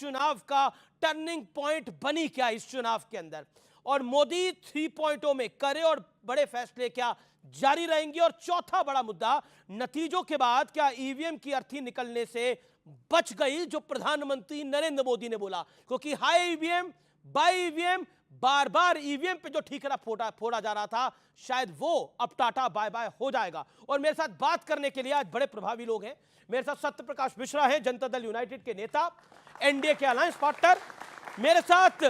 चुनाव का turning point बनी क्या इस चुनाव के अंदर, और मोदी 3.0 में करे और बड़े फैसले क्या जारी रहेंगे। और चौथा बड़ा मुद्दा, नतीजों के बाद क्या ईवीएम की अर्थी निकलने से बच गई, जो प्रधानमंत्री नरेंद्र मोदी ने बोला, क्योंकि high EVM by EVM bar bar EVM पे जो ठीकरा फोड़ा जा रहा था, शायद वो अब टाटा बाय बाय हो जाएगा। और मेरे साथ बात करने के लिए आज बड़े प्रभावी लोग हैं। मेरे साथ सत्य प्रकाश मिश्रा है, जनता दल यूनाइटेड के नेता, एनडीए के अलायंस पार्टनर। मेरे साथ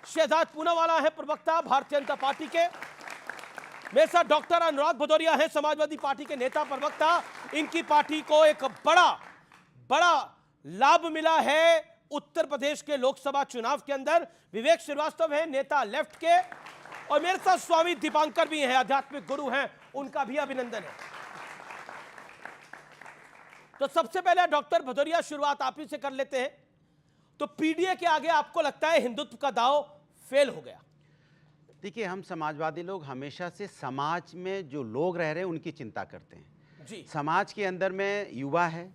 शहजाद पूनावाला है, प्रवक्ता भारतीय जनता पार्टी के। मेरे साथ डॉक्टर अनुराग भदौरिया है, समाजवादी पार्टी के नेता, प्रवक्ता। इनकी पार्टी को एक बड़ा लाभ मिला है उत्तर प्रदेश के लोकसभा चुनाव के अंदर। विवेक श्रीवास्तव है, नेता लेफ्ट के। और मेरे साथ स्वामी दीपांकर भी हैं, आध्यात्मिक गुरु हैं, उनका भी अभिनंदन है। तो सबसे पहले डॉक्टर भदौरिया, शुरुआत आप ही से कर लेते हैं। तो पीडीए के आगे आपको लगता है हिंदुत्व का दांव फेल हो गया? देखिए, हम समाजवादी लोग हमेशा से समाज में जो लोग रह रहे हैं उनकी चिंता करते हैं जी। समाज के अंदर में युवा है,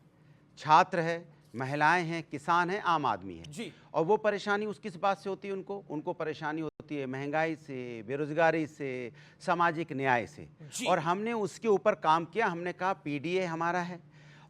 छात्र है, महिलाएं हैं, किसान हैं, आम आदमी है जी। और वो परेशानी उस किस बात से होती है? उनको परेशानी होती है महंगाई से, बेरोजगारी से, सामाजिक न्याय से। और हमने उसके ऊपर काम किया। हमने कहा पीडीए हमारा है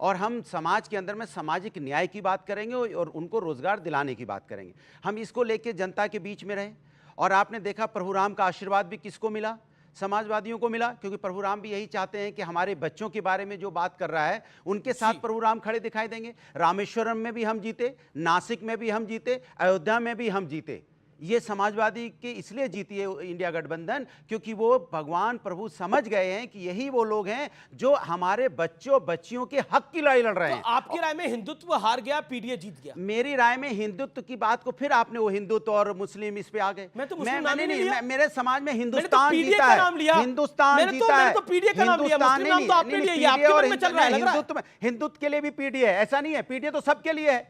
और हम समाज के अंदर में सामाजिक न्याय की बात करेंगे और उनको रोजगार दिलाने की बात करेंगे। हम इसको लेके जनता के बीच में रहे। और आपने देखा प्रभु राम का आशीर्वाद भी किसको मिला? समाजवादियों को मिला, क्योंकि प्रभु राम भी यही चाहते हैं कि हमारे बच्चों के बारे में जो बात कर रहा है उनके साथ प्रभु राम खड़े दिखाई देंगे। रामेश्वरम में भी हम जीते, नासिक में भी हम जीते, अयोध्या में भी हम जीते। ये समाजवादी की इसलिए जीती है इंडिया गठबंधन, क्योंकि वो भगवान प्रभु समझ गए हैं कि यही वो लोग हैं जो हमारे बच्चों बच्चियों के हक की लड़ाई लड़ रहे हैं। तो आपकी राय में हिंदुत्व हार गया, पीडीए जीत गया? मेरी राय में हिंदुत्व की बात को फिर आपने वो हिंदुत्व और मुस्लिम इस पे आ गए। मैं तो मुस्लिम नाम नहीं लिया। मेरे समाज में हिंदुस्तान पीडीए जीता का है, नाम लिया। हिंदुस्तान जीता है। तो पीडीए का नाम लिया, मुस्लिम नाम तो आपने लिया। ये आपके मन में चल रहा है लग रहा है। हिंदुत्व के लिए भी पीडीए है, ऐसा नहीं है। पीडीए तो सबके लिए है,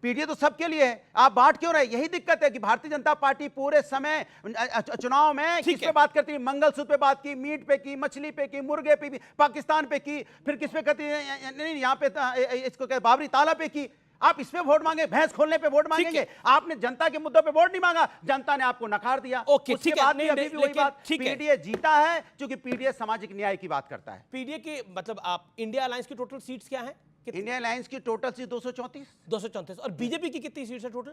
पीडीए तो सबके लिए है। आप बांट क्यों रहे? यही दिक्कत है कि भारतीय जनता पार्टी पूरे समय चुनाव में किस पे बात करती है? मंगलसूत्र पे बात की, मीट पे की, मछली पे की, मुर्गे पे की, पाकिस्तान पे की, फिर किस पे कहती है? नहीं, यहाँ पे इसको क्या बाबरी ताला पे की। आप इस पे वोट मांगे, भैंस खोलने पे वोट मांगेंगे। आपने जनता के मुद्दों पे वोट नहीं मांगा, जनता ने आपको नकार दिया। उसके बाद भी अभी भी वही बात, पीडीए जीता है क्योंकि पीडीए सामाजिक न्याय की बात करता है। पीडीए की मतलब आप इंडिया अलायंस की टोटल सीट्स क्या है? इंडिया अलायंस की टोटल सीट 234। और बीजेपी की कितनी सीट्स है टोटल?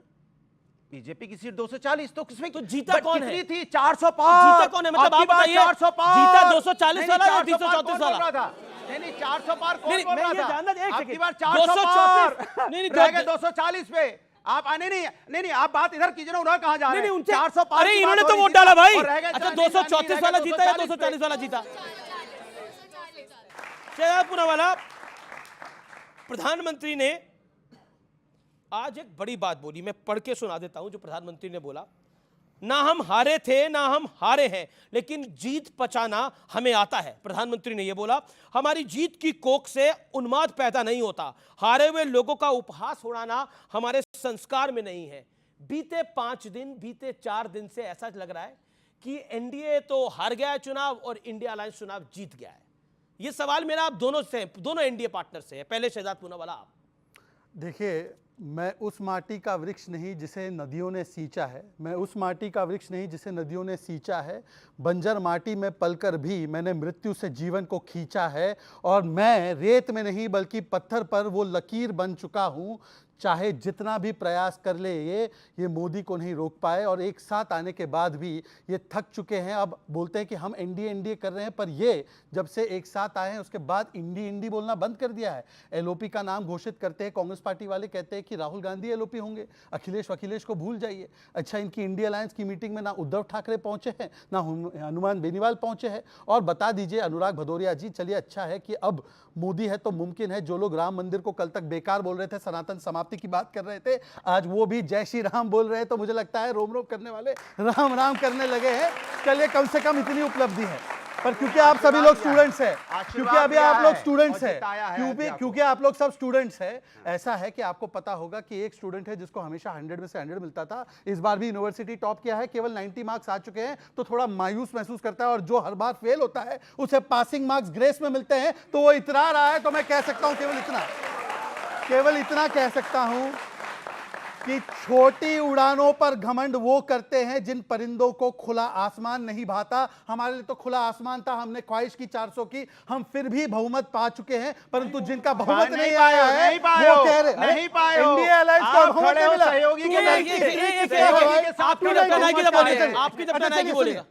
बीजेपी की सीट 240। तो किसमें तो जीता कौन है? थी 400 पार। जीता कौन है? मतलब आप बताइए, 400 पार जीता 240 वाला या 334 वाला? नहीं 400 पार कौन नहीं, बोल रहा मैं ये था? जानना, एक आपकी सेकंड, बार 400 पार नहीं रह गए 240 पे। आप आने नहीं, आप बात इधर कीजिए ना, उधर कहाँ जा रहे हैं? 400 पार। अरे इन्होंने तो वोट डाला भाई। अच्छा 234 वाला जीता या 240 वाला जीता? शहजादपुरा वाला। प्रधानमंत्री ने आज एक बड़ी बात बोली, मैं पढ़ के सुना देता हूं जो प्रधानमंत्री ने बोला। ना हम हारे थे ना हम हारे हैं, लेकिन जीत पचाना हमें आता है। प्रधानमंत्री ने यह बोला, हमारी जीत की कोख से उन्माद पैदा नहीं होता, हारे हुए लोगों का उपहास उड़ाना हमारे संस्कार में नहीं है। बीते 5 दिन, बीते 4 दिन से ऐसा लग रहा है कि एनडीए तो हार गया है चुनाव और इंडिया अलायंस चुनाव जीत गया है। ये सवाल मेरा आप दोनों से, दोनों एनडीए पार्टनर से है। पहले शहजाद पूनावाला आप। देखिए, मैं उस माटी का वृक्ष नहीं जिसे नदियों ने सींचा है, मैं उस माटी का वृक्ष नहीं जिसे नदियों ने सींचा है। बंजर माटी में पलकर भी मैंने मृत्यु से जीवन को खींचा है, और मैं रेत में नहीं बल्कि पत्थर पर वो लकीर बन चुका हूँ। चाहे जितना भी प्रयास कर ले ये मोदी को नहीं रोक पाए, और एक साथ आने के बाद भी ये थक चुके हैं। अब बोलते हैं कि हम एनडीए कर रहे हैं, पर ये जब से एक साथ आए हैं उसके बाद इंडी बोलना बंद कर दिया है। एलओपी का नाम घोषित करते हैं, कांग्रेस पार्टी वाले कहते हैं कि राहुल गांधी एलओपी होंगे, अखिलेश को भूल जाइए। अच्छा, इनकी इंडिया अलायंस की मीटिंग में ना उद्धव ठाकरे पहुंचे हैं ना हनुमान बेनीवाल पहुंचे हैं। और बता दीजिए अनुराग भदौरिया जी, चलिए अच्छा है कि अब मोदी है तो मुमकिन है। जो लोग राम मंदिर को कल तक बेकार बोल रहे थे, सनातन समाप्ति की बात कर रहे थे, आज वो भी जय श्री राम बोल रहे हैं। तो मुझे लगता है रोम रोम करने वाले राम राम करने लगे हैं। चलिए, कम से कम इतनी उपलब्धि है। पर क्योंकि आप सभी लोग स्टूडेंट्स हैं, क्योंकि अभी आप लोग स्टूडेंट्स हैं, क्योंकि आप लोग सब स्टूडेंट्स हैं, ऐसा है कि आपको पता होगा कि एक स्टूडेंट है जिसको हमेशा 100 में से 100 मिलता था, इस बार भी यूनिवर्सिटी टॉप किया है, केवल 90 मार्क्स आ चुके हैं, तो थोड़ा मायूस महसूस करता है। और जो हर बार फेल होता है उसे पासिंग मार्क्स ग्रेस में मिलते हैं, तो वो इतरा रहा है। तो मैं कह सकता हूं केवल इतना कह सकता हूं कि छोटी उड़ानों पर घमंड वो करते हैं जिन परिंदों को खुला आसमान नहीं भाता। हमारे लिए तो खुला आसमान था, हमने ख्वाहिश की 400 की, हम फिर भी बहुमत पा चुके हैं, परंतु जिनका बहुमत नहीं आया है वो कह रहे नहीं पाए हो। इंडिया अलायंस का आप बहुमत खड़े नहीं हो मिला। सहयोगी के आपकी जब टनाई की बोलेगा, आपकी जब टनाई की बोलेगा।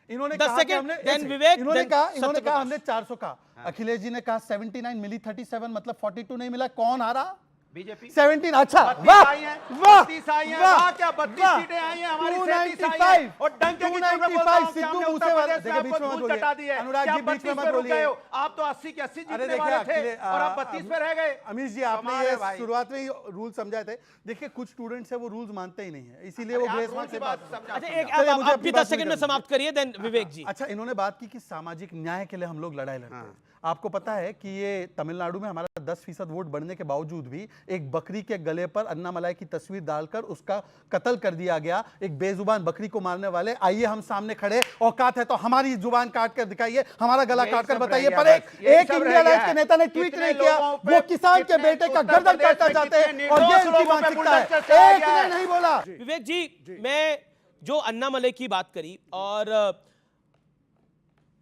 इन्होंने 10 कहा कि सेकंड, हमने then विवेक, इन्होंने then कहा सत्यप्रकाश। हमने 400 का, अखिलेश जी ने कहा 79 मिली, 37 मतलब 42 नहीं मिला। कौन हारा? बीजेपी 17। अच्छा, 32 वाह आई हैं, वाह 32 आई हैं, वाह, वाह क्या 32 वाह, सीटें आई हैं हमारी, 295 37 आई हैं। और डंके की चोट में बोलता हूं कि सिद्धू हमने उत्तर मूसेवाला, प्रदेश में देखिए बीच आपको में मत धूल बोलिए, चटा दी है। अनुराग क्या जी बीच में 32 मत पे रुक बोलिए। गए हो? आप तो 80 के 80 अरे जीतने देखिए वाले थे अखिलेश, और आप 32 पे रह गए। अमीश जी आपने कमाल ये है भाई। शुरुआत में ही रूल समझाए थे। देखिए कुछ स्टूडेंट्स है वो रूल्स मानते ही नहीं है, इसीलिए वो आप ग्रेस रूल मार्क की से बात बात समझा। अच्छा, एक चलिए, अब मुझे आप अपनी भी बात 10 सेकंड में पूरी समाप्त करिए, देन विवेक जी। अच्छा, इन्होंने बात की कि सामाजिक न्याय के लिए हम लोग लड़ाई लड़ते हैं। आपको पता है कि ये तमिलनाडु में हमारा 10% वोट बढ़ने के बावजूद भी एक बकरी के गले पर अन्नामलाई की तस्वीर डालकर उसका कत्ल कर दिया गया। एक बेजुबान बकरी को मारने वाले, आइए हम सामने खड़े, औकात है तो हमारी जुबान काट कर दिखाइए, हमारा गला यही काट कर सब बताइए। रह पर गया एक बस, यही एक सब रह इंडिया अलायंस गया के है। नेता ने ट्वीट कितने नहीं किया, लोगों पे- वो किसान के कितने बेटे का उत्तर गर्दन प्रदेश काटना में चाहते हैं कितने और ये निर्दोष उनकी लोगों पे मानसिकता है। बुलडोजर चलाया एक गया ने है। नहीं बोला। विवेक जी, मैं जो अन्नामलई की बात करी और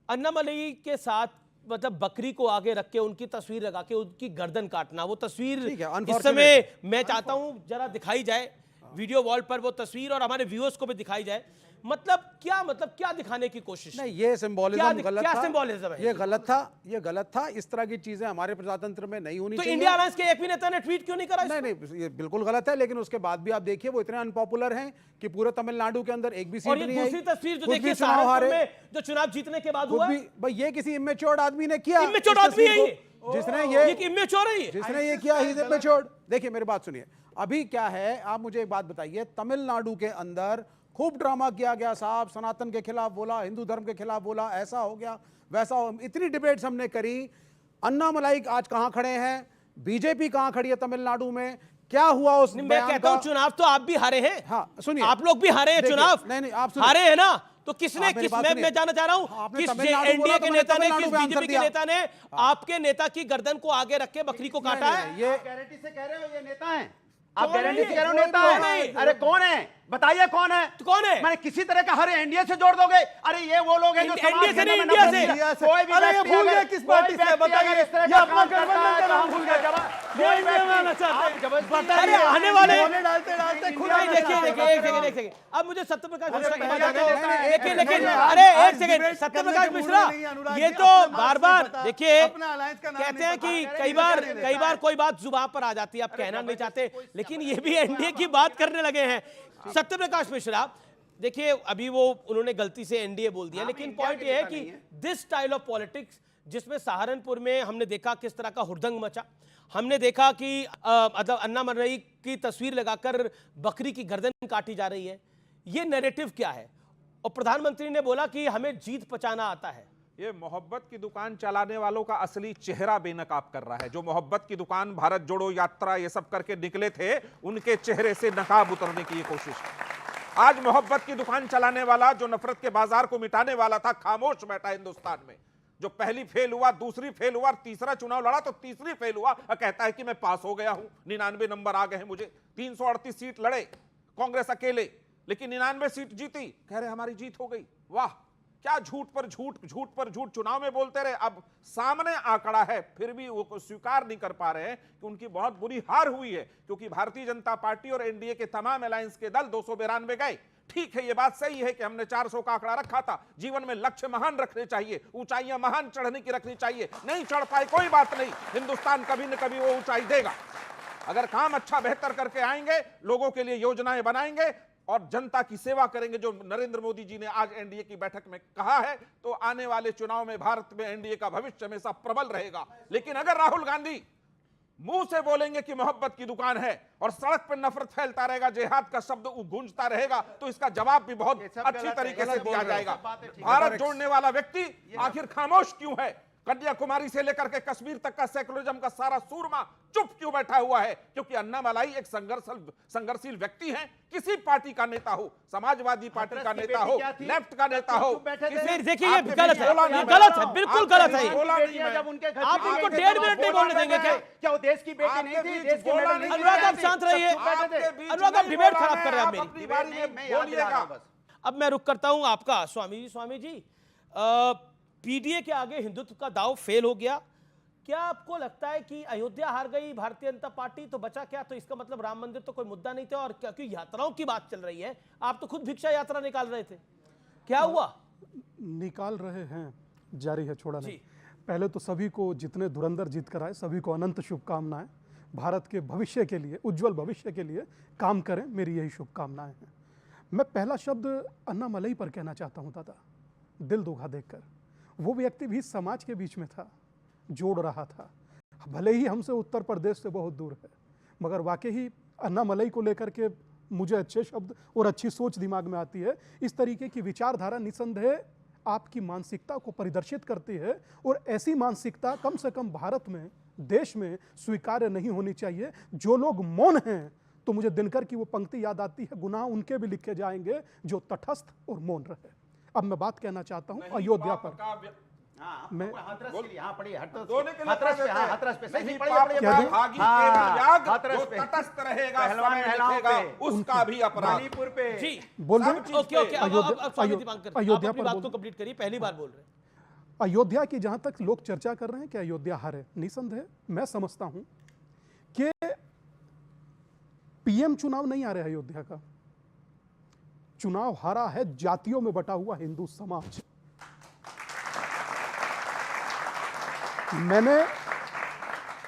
अन्नामलई के साथ मतलब बकरी को आगे रख के उनकी तस्वीर लगा के उनकी गर्दन काटना, वो तस्वीर ठीक है, इस unfortunate समय मैं चाहता हूं जरा दिखाई जाए वीडियो वॉल पर वो तस्वीर और हमारे व्यूअर्स को भी दिखाई जाए। मतलब क्या दिखाने की कोशिश? नहीं, ये सिंबॉलिज्म गलत क्या था। सिंबॉलिज्म है? ये गलत था, ये गलत था। इस तरह की चीजें हमारे प्रजातंत्र में नहीं होनी तो चाहिए। इंडिया अलायंस के एक भी नेता ने ट्वीट क्यों नहीं करा? नहीं, ये बिल्कुल गलत है। लेकिन उसके बाद भी आप देखिए वो इतने अनपॉपुलर हैं कि पूरे तमिलनाडु के अंदर एक भी सीट और ये नहीं आई। दूसरी तस्वीर जो खुद देखिए भी चुनाव सहारनपुर हारे, में जो चुनाव जीतने के बाद खुद हुआ भी भाई ये किसी इमेच्योर्ड आदमी ने किया। इमेच्योर्ड इस आदमी है तस्वीर ये। को, जिसने ये ये इमेच्योर है ये। जिसने ये किया ही इज इमेच्योर्ड। देखिए मेरी बात सुनिए, अभी क्या है, आप मुझे एक बात बताइए। तमिलनाडु के अंदर खूब ड्रामा किया गया साहब, सनातन के खिलाफ बोला, हिंदू धर्म के खिलाफ बोला, ऐसा हो गया वैसा हो, इतनी डिबेट्स हमने करी। अन्नामलाई आज कहां खड़े हैं, बीजेपी कहां खड़ी है तमिलनाडु में, क्या हुआ उस मैं बयान कहता हूं का? चुनाव तो आप भी हारे हैं। हाँ सुनिए, आप लोग भी हारे हैं देखिए, चुनाव। नहीं आप सुनिए, हारे हैं ना, तो किसने आप मेरी बात मैं सुनिए। जानना चाह रहा हूं आपने किस तमिलनाडु एनडीए बोला के तो मैंने नेता ने, तमिलनाडु किस पे आंसर बीजेपी के दिया। नेता ने आपके नेता की गर्दन को आगे रख के बकरी को काटा है? ये गारंटी से कह रहे हो ये नेता हैं? आप कौन गारंटी है? से कह रहे हो कौन नेता है? है? अरे कौन है बताइए, कौन है? तो कौन है? मैंने किसी तरह का हर एनडीए से जोड़ दोगे? अरे ये वो लोग हैं जो एनडीए समाज से नहीं, में इंडिया नफरत से। किया। कोई भी अरे ये व्यक्ति भूल अगर- गए किस कोई पार्टी से, व्यक्ति बताइए। अगर इस तरह ये का अपना काम करता गठबंधन है का तो नाम हम भूल उसका गए। जवाब- ये कोई इंडिया में आना व्यक्ति- चाहते आप हैं। जबरदस्ती अरे आने वाले डालते डालते खुद नहीं, आना देखिए चाहते हैं। देखिए एक सेकंड अब मुझे सत्यप्रकाश मिश्रा की पहले बात तो- आगे- नहीं, लेकिन नहीं, लेकिन नहीं, अरे आज एक सेकंड डिबेट सत्यप्रकाश करने के मिश्रा, मूड में नहीं, अनुराग ये जी, तो अपना बार मार्क्स बार नहीं पता, देखिए अपना अलायंस का नाम कहते नहीं हैं पता। कि पता। कई बार नहीं लेता है। कोई बात जुबान पर आ जाती है, आप कहना नहीं चाहते, लेकिन ये भी एनडीए की बात करने लगे हैं। सत्यप्रकाश मिश्रा देखिए, अभी वो उन्होंने गलती से एनडीए बोल दिया, लेकिन पॉइंट ये है कि दिस स्टाइल ऑफ पॉलिटिक्स जिसमें सहारनपुर में हमने देखा किस तरह का हुड़दंग मचा, हमने देखा कि मतलब अन्नामलई की तस्वीर लगाकर बकरी की गर्दन काटी जा रही है, ये नैरेटिव क्या है? और प्रधानमंत्री ने बोला कि हमें जीत पचाना आता है। ये मोहब्बत की दुकान चलाने वालों का असली चेहरा बेनकाब कर रहा है। जो मोहब्बत की दुकान, भारत जोड़ो यात्रा ये सब करके निकले थे, उनके चेहरे से नकाब उतरने की ये कोशिश है। आज मोहब्बत की दुकान चलाने वाला, जो नफरत के बाजार को मिटाने वाला था, खामोश बैठा हिंदुस्तान में। जो पहली फेल हुआ, दूसरी फेल हुआ, तीसरा चुनाव लड़ा तो तीसरी फेल हुआ, और कहता है कि मैं पास हो गया हूं, 99 नंबर आ गए हैं मुझे। 338 सीट लड़े कांग्रेस अकेले, लेकिन 99 सीट जीती, कह रहे हमारी जीत हो गई। वाह, क्या झूठ पर झूठ, झूठ पर झूठ चुनाव में बोलते रहे। अब सामने आंकड़ा है, फिर भी वो स्वीकार नहीं कर पा रहे हैं कि उनकी बहुत बुरी हार हुई है, क्योंकि भारतीय जनता पार्टी और एनडीए के तमाम अलायंस के दल 292 गए। ठीक है, ये बात सही है कि हमने 400 का आंकड़ा रखा था। जीवन में लक्ष्य महान रखने चाहिए, ऊंचाइयां महान चढ़ने की रखनी चाहिए। नहीं चढ़ पाए कोई बात नहीं, हिंदुस्तान कभी न कभी वो ऊंचाई देगा। अगर काम अच्छा बेहतर करके आएंगे, लोगों के लिए योजनाएं बनाएंगे और जनता की सेवा करेंगे, जो नरेंद्र मोदी जी ने आज एनडीए की बैठक में कहा है, तो आने वाले चुनाव में भारत में एनडीए का भविष्य हमेशा प्रबल रहेगा। लेकिन अगर राहुल गांधी मुंह से बोलेंगे कि मोहब्बत की दुकान है और सड़क पर नफरत फैलता रहेगा, जिहाद का शब्द गूंजता रहेगा, तो इसका जवाब भी बहुत अच्छी तरीके से दिया जाएगा। भारत जोड़ने वाला व्यक्ति आखिर खामोश क्यों है? कन्याकुमारी से लेकर के कश्मीर तक का सेकुलरिज्म का सारा सूरमा चुप क्यों बैठा हुआ है? क्योंकि अन्नामलाई एक संघर्षशील व्यक्ति है। किसी पार्टी का नेता हो, समाजवादी पार्टी का नेता हो, लेफ्ट का नेता हो, देखिए ये गलत है, ये गलत है, बिल्कुल गलत है। आप उनको 1.5 मिनट नहीं बोलने देंगे क्या? क्या वो देश की बेटी नहीं थी? देश की मेडल नहीं थी? अनुराग आप शांत रहिए, अनुराग आप डिबेट खराब कर रहे हैं आप मेरी। अब मैं रुक करता हूं आपका स्वामी जी पीडीए के आगे हिंदुत्व का दांव फेल हो गया। क्या आपको लगता है कि अयोध्या हार गई भारतीय जनता पार्टी तो बचा क्या? तो इसका मतलब राम मंदिर तो कोई मुद्दा नहीं था। और क्योंकि यात्राओं की बात चल रही है, आप तो खुद भिक्षा यात्रा निकाल रहे थे, क्या हुआ? निकाल रहे हैं, जारी है, छोड़ा नहीं। पहले तो सभी को, जितने धुरंधर जीत कर आए, सभी को अनंत शुभकामनाएं। भारत के भविष्य के लिए, उज्जवल भविष्य के लिए काम करें, मेरी यही शुभकामनाएं हैं। मैं पहला शब्द अन्नामलई पर कहना चाहता हूं दादा, दिल दुखा देखकर। वो व्यक्ति भी समाज के बीच में था, जोड़ रहा था। भले ही हमसे उत्तर प्रदेश से बहुत दूर है, मगर वाकई ही अन्नामलई को लेकर के मुझे अच्छे शब्द और अच्छी सोच दिमाग में आती है। इस तरीके की विचारधारा निसंदेह आपकी मानसिकता को परिदर्शित करती है, और ऐसी मानसिकता कम से कम भारत में, देश में स्वीकार्य नहीं होनी चाहिए। जो लोग मौन हैं, तो मुझे दिनकर की वो पंक्ति याद आती है, गुनाह उनके भी लिखे जाएंगे जो तटस्थ और मौन रहे। अब मैं बात कहना चाहता हूं अयोध्या पर। मैं उसका भी अपराध जी बोल रहे अयोध्या पर बात तो कंप्लीट करिए, पहली बार बोल रहे हैं। अयोध्या की जहां तक लोग चर्चा कर रहे हैं कि अयोध्या हारे, निसंदेह मैं समझता हूं कि पीएम चुनाव नहीं आ रहा है अयोध्या का, चुनाव हारा है जातियों में बटा हुआ हिंदू समाज।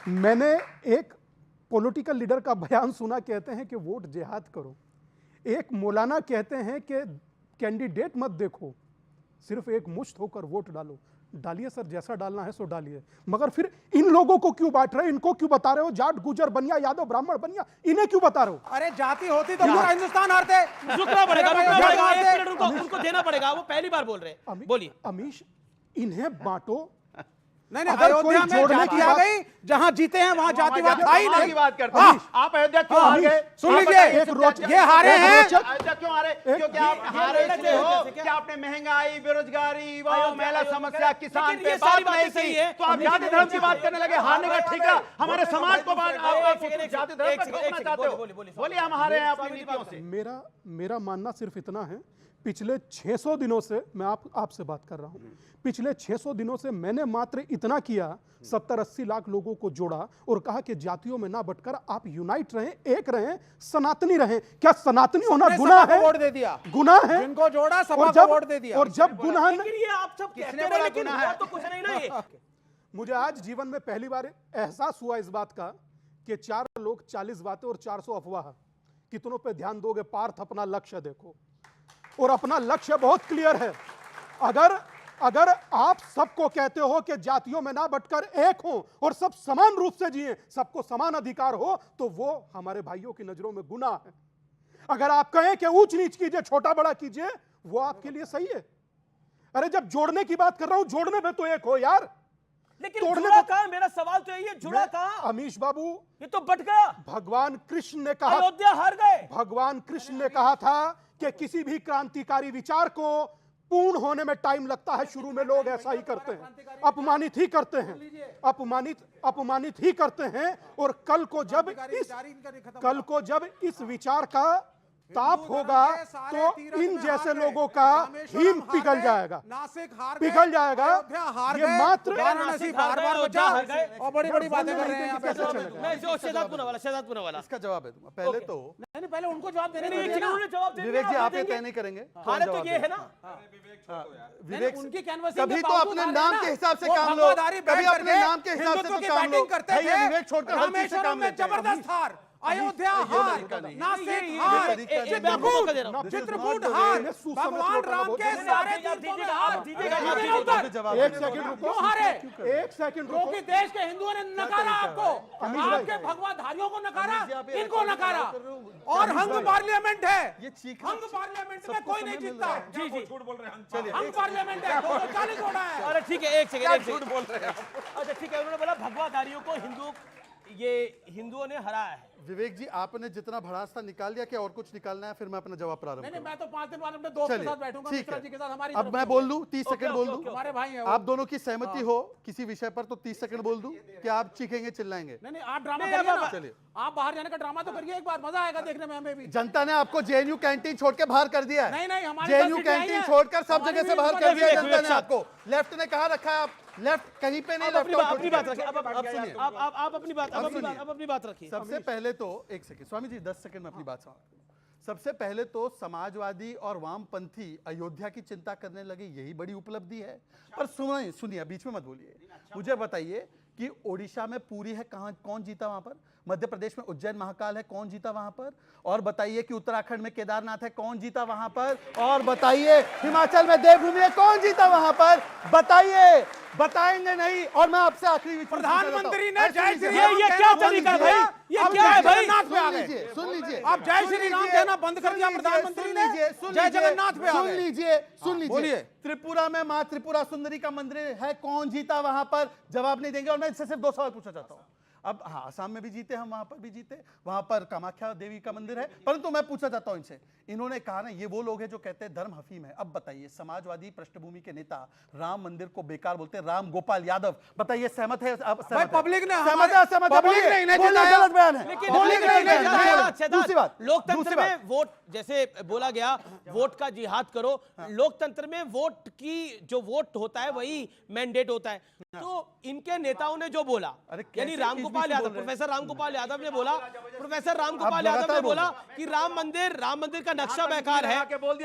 मैंने एक पॉलिटिकल लीडर का बयान सुना, कहते हैं कि वोट जिहाद करो। एक मौलाना कहते हैं कि कैंडिडेट मत देखो, सिर्फ एक मुश्त होकर वोट डालो। डालिए सर, जैसा डालना है सो डालिए, मगर फिर इन लोगों को क्यों बांट रहे हो? इनको क्यों बता रहे हो जाट, गुजर, बनिया, यादव, ब्राह्मण, बनिया? इन्हें क्यों बता रहे हो? अरे जाति होती तो पूरा हिंदुस्तान हारते। रुकना पड़ेगा, एक मिनट उनको देना पड़ेगा। वो पहली बार बोल रहे हैं, बोलिए। अमीश, इन्हें बांटो। नहीं, अयोध्या में जाति आ गई, जहां जीते हैं वहां जातिवाद था ही नहीं। बात करते हैं आप अयोध्या क्यों हार गए? सुन लीजिए, ये हारे हैं। अयोध्या क्यों हारे? क्योंकि आप हारे इसलिए हो कि आपने महंगाई, बेरोजगारी, महिला समस्या, किसान पे बात नहीं की, तो आप जाति धर्म की बात करने लगे। हारने का ठेका हमारे समाज को जाति धर्म पर ठोकना चाहते हो। बोलिए हम हारे हैं अपनी नीतियों से। मेरा मानना सिर्फ इतना है, पिछले 600 दिनों से मैं आपसे बात कर रहा हूं, पिछले 600 दिनों से मैंने मात्र इतना किया, 70-80 लाख लोगों को जोड़ा और कहा कि जातियों में ना बटकर आप यूनाइट रहें, एक रहें, सनातनी रहें। क्या सनातनी होना गुनाह है? वोट दे दिया, गुनाह है। जिनको जोड़ा सभा को वोट दे दिया। और जब गुनाह, ये आप सब कहते हैं, लेकिन हुआ तो कुछ नहीं ना। ये मुझे आज जीवन में पहली बार एहसास हुआ इस बात का कि 4 लोग 40 बातें और 400 अफवाह। कितनों पे ध्यान दोगे? पार्थ, अपना लक्ष्य देखो, और अपना लक्ष्य बहुत क्लियर है। अगर आप सबको कहते हो कि जातियों में ना बटकर एक हो और सब समान रूप से जिए, सबको समान अधिकार हो, तो वो हमारे भाइयों की नजरों में गुनाह है। अगर आप कहें कि ऊंच नीच कीजिए, छोटा बड़ा कीजिए, वो आपके लिए सही है। अरे जब जोड़ने की बात कर रहा हूं, जोड़ने में तो एक हो यार, लेकिन जुड़ा कहां? मेरा सवाल तो यही है, जुड़ा कहां? अमीश बाबू, ये तो बट गया। भगवान कृष्ण ने कहा, अयोध्या हार गए। भगवान कृष्ण ने कहा था कि किसी भी क्रांतिकारी विचार को पूर्ण होने में टाइम लगता है। शुरू में लोग ऐसा ही करते हैं, अपमानित ही करते हैं, अपमानित ही करते हैं, और कल को जब इस विचार का ताप होगा तो इन जैसे लोगों का हिम पिघल जाएगा, पिघल जाएगा। ये मात्र बार बचा और बड़ी बातें कर रहे हैं। मैं जो शहजाद वाला इसका जवाब है दूंगा। पहले तो नहीं, पहले उनको जवाब देने विवेक जी, आप ये तय नहीं करेंगे। हारे तो ये है ना, विवेक उनकी कैनवसिंग कभी तो अपने नाम के हिसाब से काम लो, कभी अपने नाम के हिसाब से तो काम लो। करते थे। विवेक छोड़कर हर चीज से काम लेते हैं। जबरदस्त हार, अयोध्या ये हार, तरीका नहीं है। नासिक ये हार, तरीका नहीं है। मैं आपको मौका दे रहा हूं। चित्रकूट हार, भगवान राम के सारे तीर्थों में हार। एक सेकंड रुको, क्यों हारे? एक सेकंड रुको। क्योंकि देश के हिंदुओं ने नकारा आपको, आपके भगवाधारियों को नकारा, इनको नकारा। और हंग पार्लियामेंट है, ये चीख हंग पार्लियामेंट में कोई नहीं जीतता। जी जी झूठ बोल रहे हैं चलिए हंग पार्लियामेंट है, 240 वोट है। अरे ठीक है, एक सेकंड, एक झूठ सेकंड। बोल रहे हैं अच्छा ठीक है, उन्होंने बोला भगवाधारियों को हिंदुओं ने हराया है। विवेक जी आपने जितना भड़ास था निकाल दिया, क्या और कुछ निकालना है? फिर मैं अपना जवाब प्रारंभ नहीं करूं। मैं तो 5 दिन बाद अपने दोस्त के साथ बैठूंगा, ठीक मिश्रा जी के साथ, हमारी है। अब तरफ मैं से। बोल दूं, 30 सेकंड बोल ओके, दूं। हमारे भाई हैं वो। आप दोनों की सहमति हो किसी विषय पर तो 30 सेकंड बोल दूं कि आप चीखेंगे चिल्लाएंगे? नहीं आप ड्रामा नहीं, करिए अब- ना। चलिए। आप बाहर जाने का ड्रामा तो करिए एक बार, मजा आएगा देखने में हमें भी। जनता ने आपको जेएनयू कैंटीन छोड़ के बाहर कर दिया है। नहीं, हमारी जेएनयू तरफ से कैंटीन नहीं है। छोड़कर सब हमारी जगह से भी बाहर इस कर पर दिया देखिए, जनता ने देखिए, आपको। लेफ्ट ने कहा रखा है, आप लेफ्ट कहीं पे नहीं, आप लेफ्ट अपनी आउट बात हो चुके रखिए, हैं। अब सुनिए, आप अपनी बात, अब सुनिए। अब अपनी बात रखिए। सबसे पहले तो एक सेकंड स्वामी जी, 10 सेकंड में अपनी बात समाप्त करूं। सबसे पहले तो समाजवादी और वामपंथी अयोध्या की चिंता करने लगे, यही बड़ी उपलब्धि है। पर सुनिए सुनिए, बीच में मत बोलिए। मुझे बताइए कि ओडिशा में पूरी है, कहां कौन जीता वहां पर? मध्य प्रदेश में उज्जैन महाकाल है, कौन जीता वहां पर? और बताइए कि उत्तराखंड में केदारनाथ है, कौन जीता वहां पर? और बताइए हिमाचल में देवभूमि है, कौन जीता वहां पर? बताइए, बताएंगे नहीं। और मैं आपसे आखिरी विचार प्रधानमंत्री ने जय श्री ये क्या तरीका है भाई? ये क्या है भाई? सुन लीजिए, आप जय श्री राम कहना बंद कर दिया प्रधानमंत्री ने, जय जगन्नाथ पे आ सुन गए। लीजिए, सुन लीजिए। बोलिए। त्रिपुरा में मां त्रिपुरा सुंदरी का मंदिर है, कौन जीता वहां पर? जवाब नहीं देंगे। और मैं इससे सिर्फ 2 सवाल पूछना चाहता हूं। अब हाँ, असम में भी जीते हम, वहां पर भी जीते, वहां पर कामाख्या देवी का मंदिर है। परंतु मैं पूछना चाहता हूं इनसे, इन्होंने कहा ना ये वो लोग हैं जो कहते हैं धर्म हफीम है। अब बताइए, समाजवादी पृष्ठभूमि के नेता राम मंदिर को बेकार बोलते हैं, राम गोपाल यादव, बताइए सहमत है? भाई पब्लिक ने सहमत है, असहमत है? पब्लिक ने इन्हें बोलिए, जिताया। गलत बयान है। लेकिन बोलिए, गलत बयान है। दूसरी बात, लोकतंत्र दूसरी में बात। वोट, जैसे बोला गया वोट का जिहाद करो, लोकतंत्र में वोट की जो वोट होता है वही मैंडेट होता है। तो इनके नेताओं ने जो बोला, अरे कैसे यानी बीच रामगोपाल बीच यादव, बोल रहे हैं? प्रोफेसर रामगोपाल यादव ने बोला, प्रोफेसर रामगोपाल आप यादव लगातार ने बोल बोला कि राम मंदिर का नक्शा बेकार है,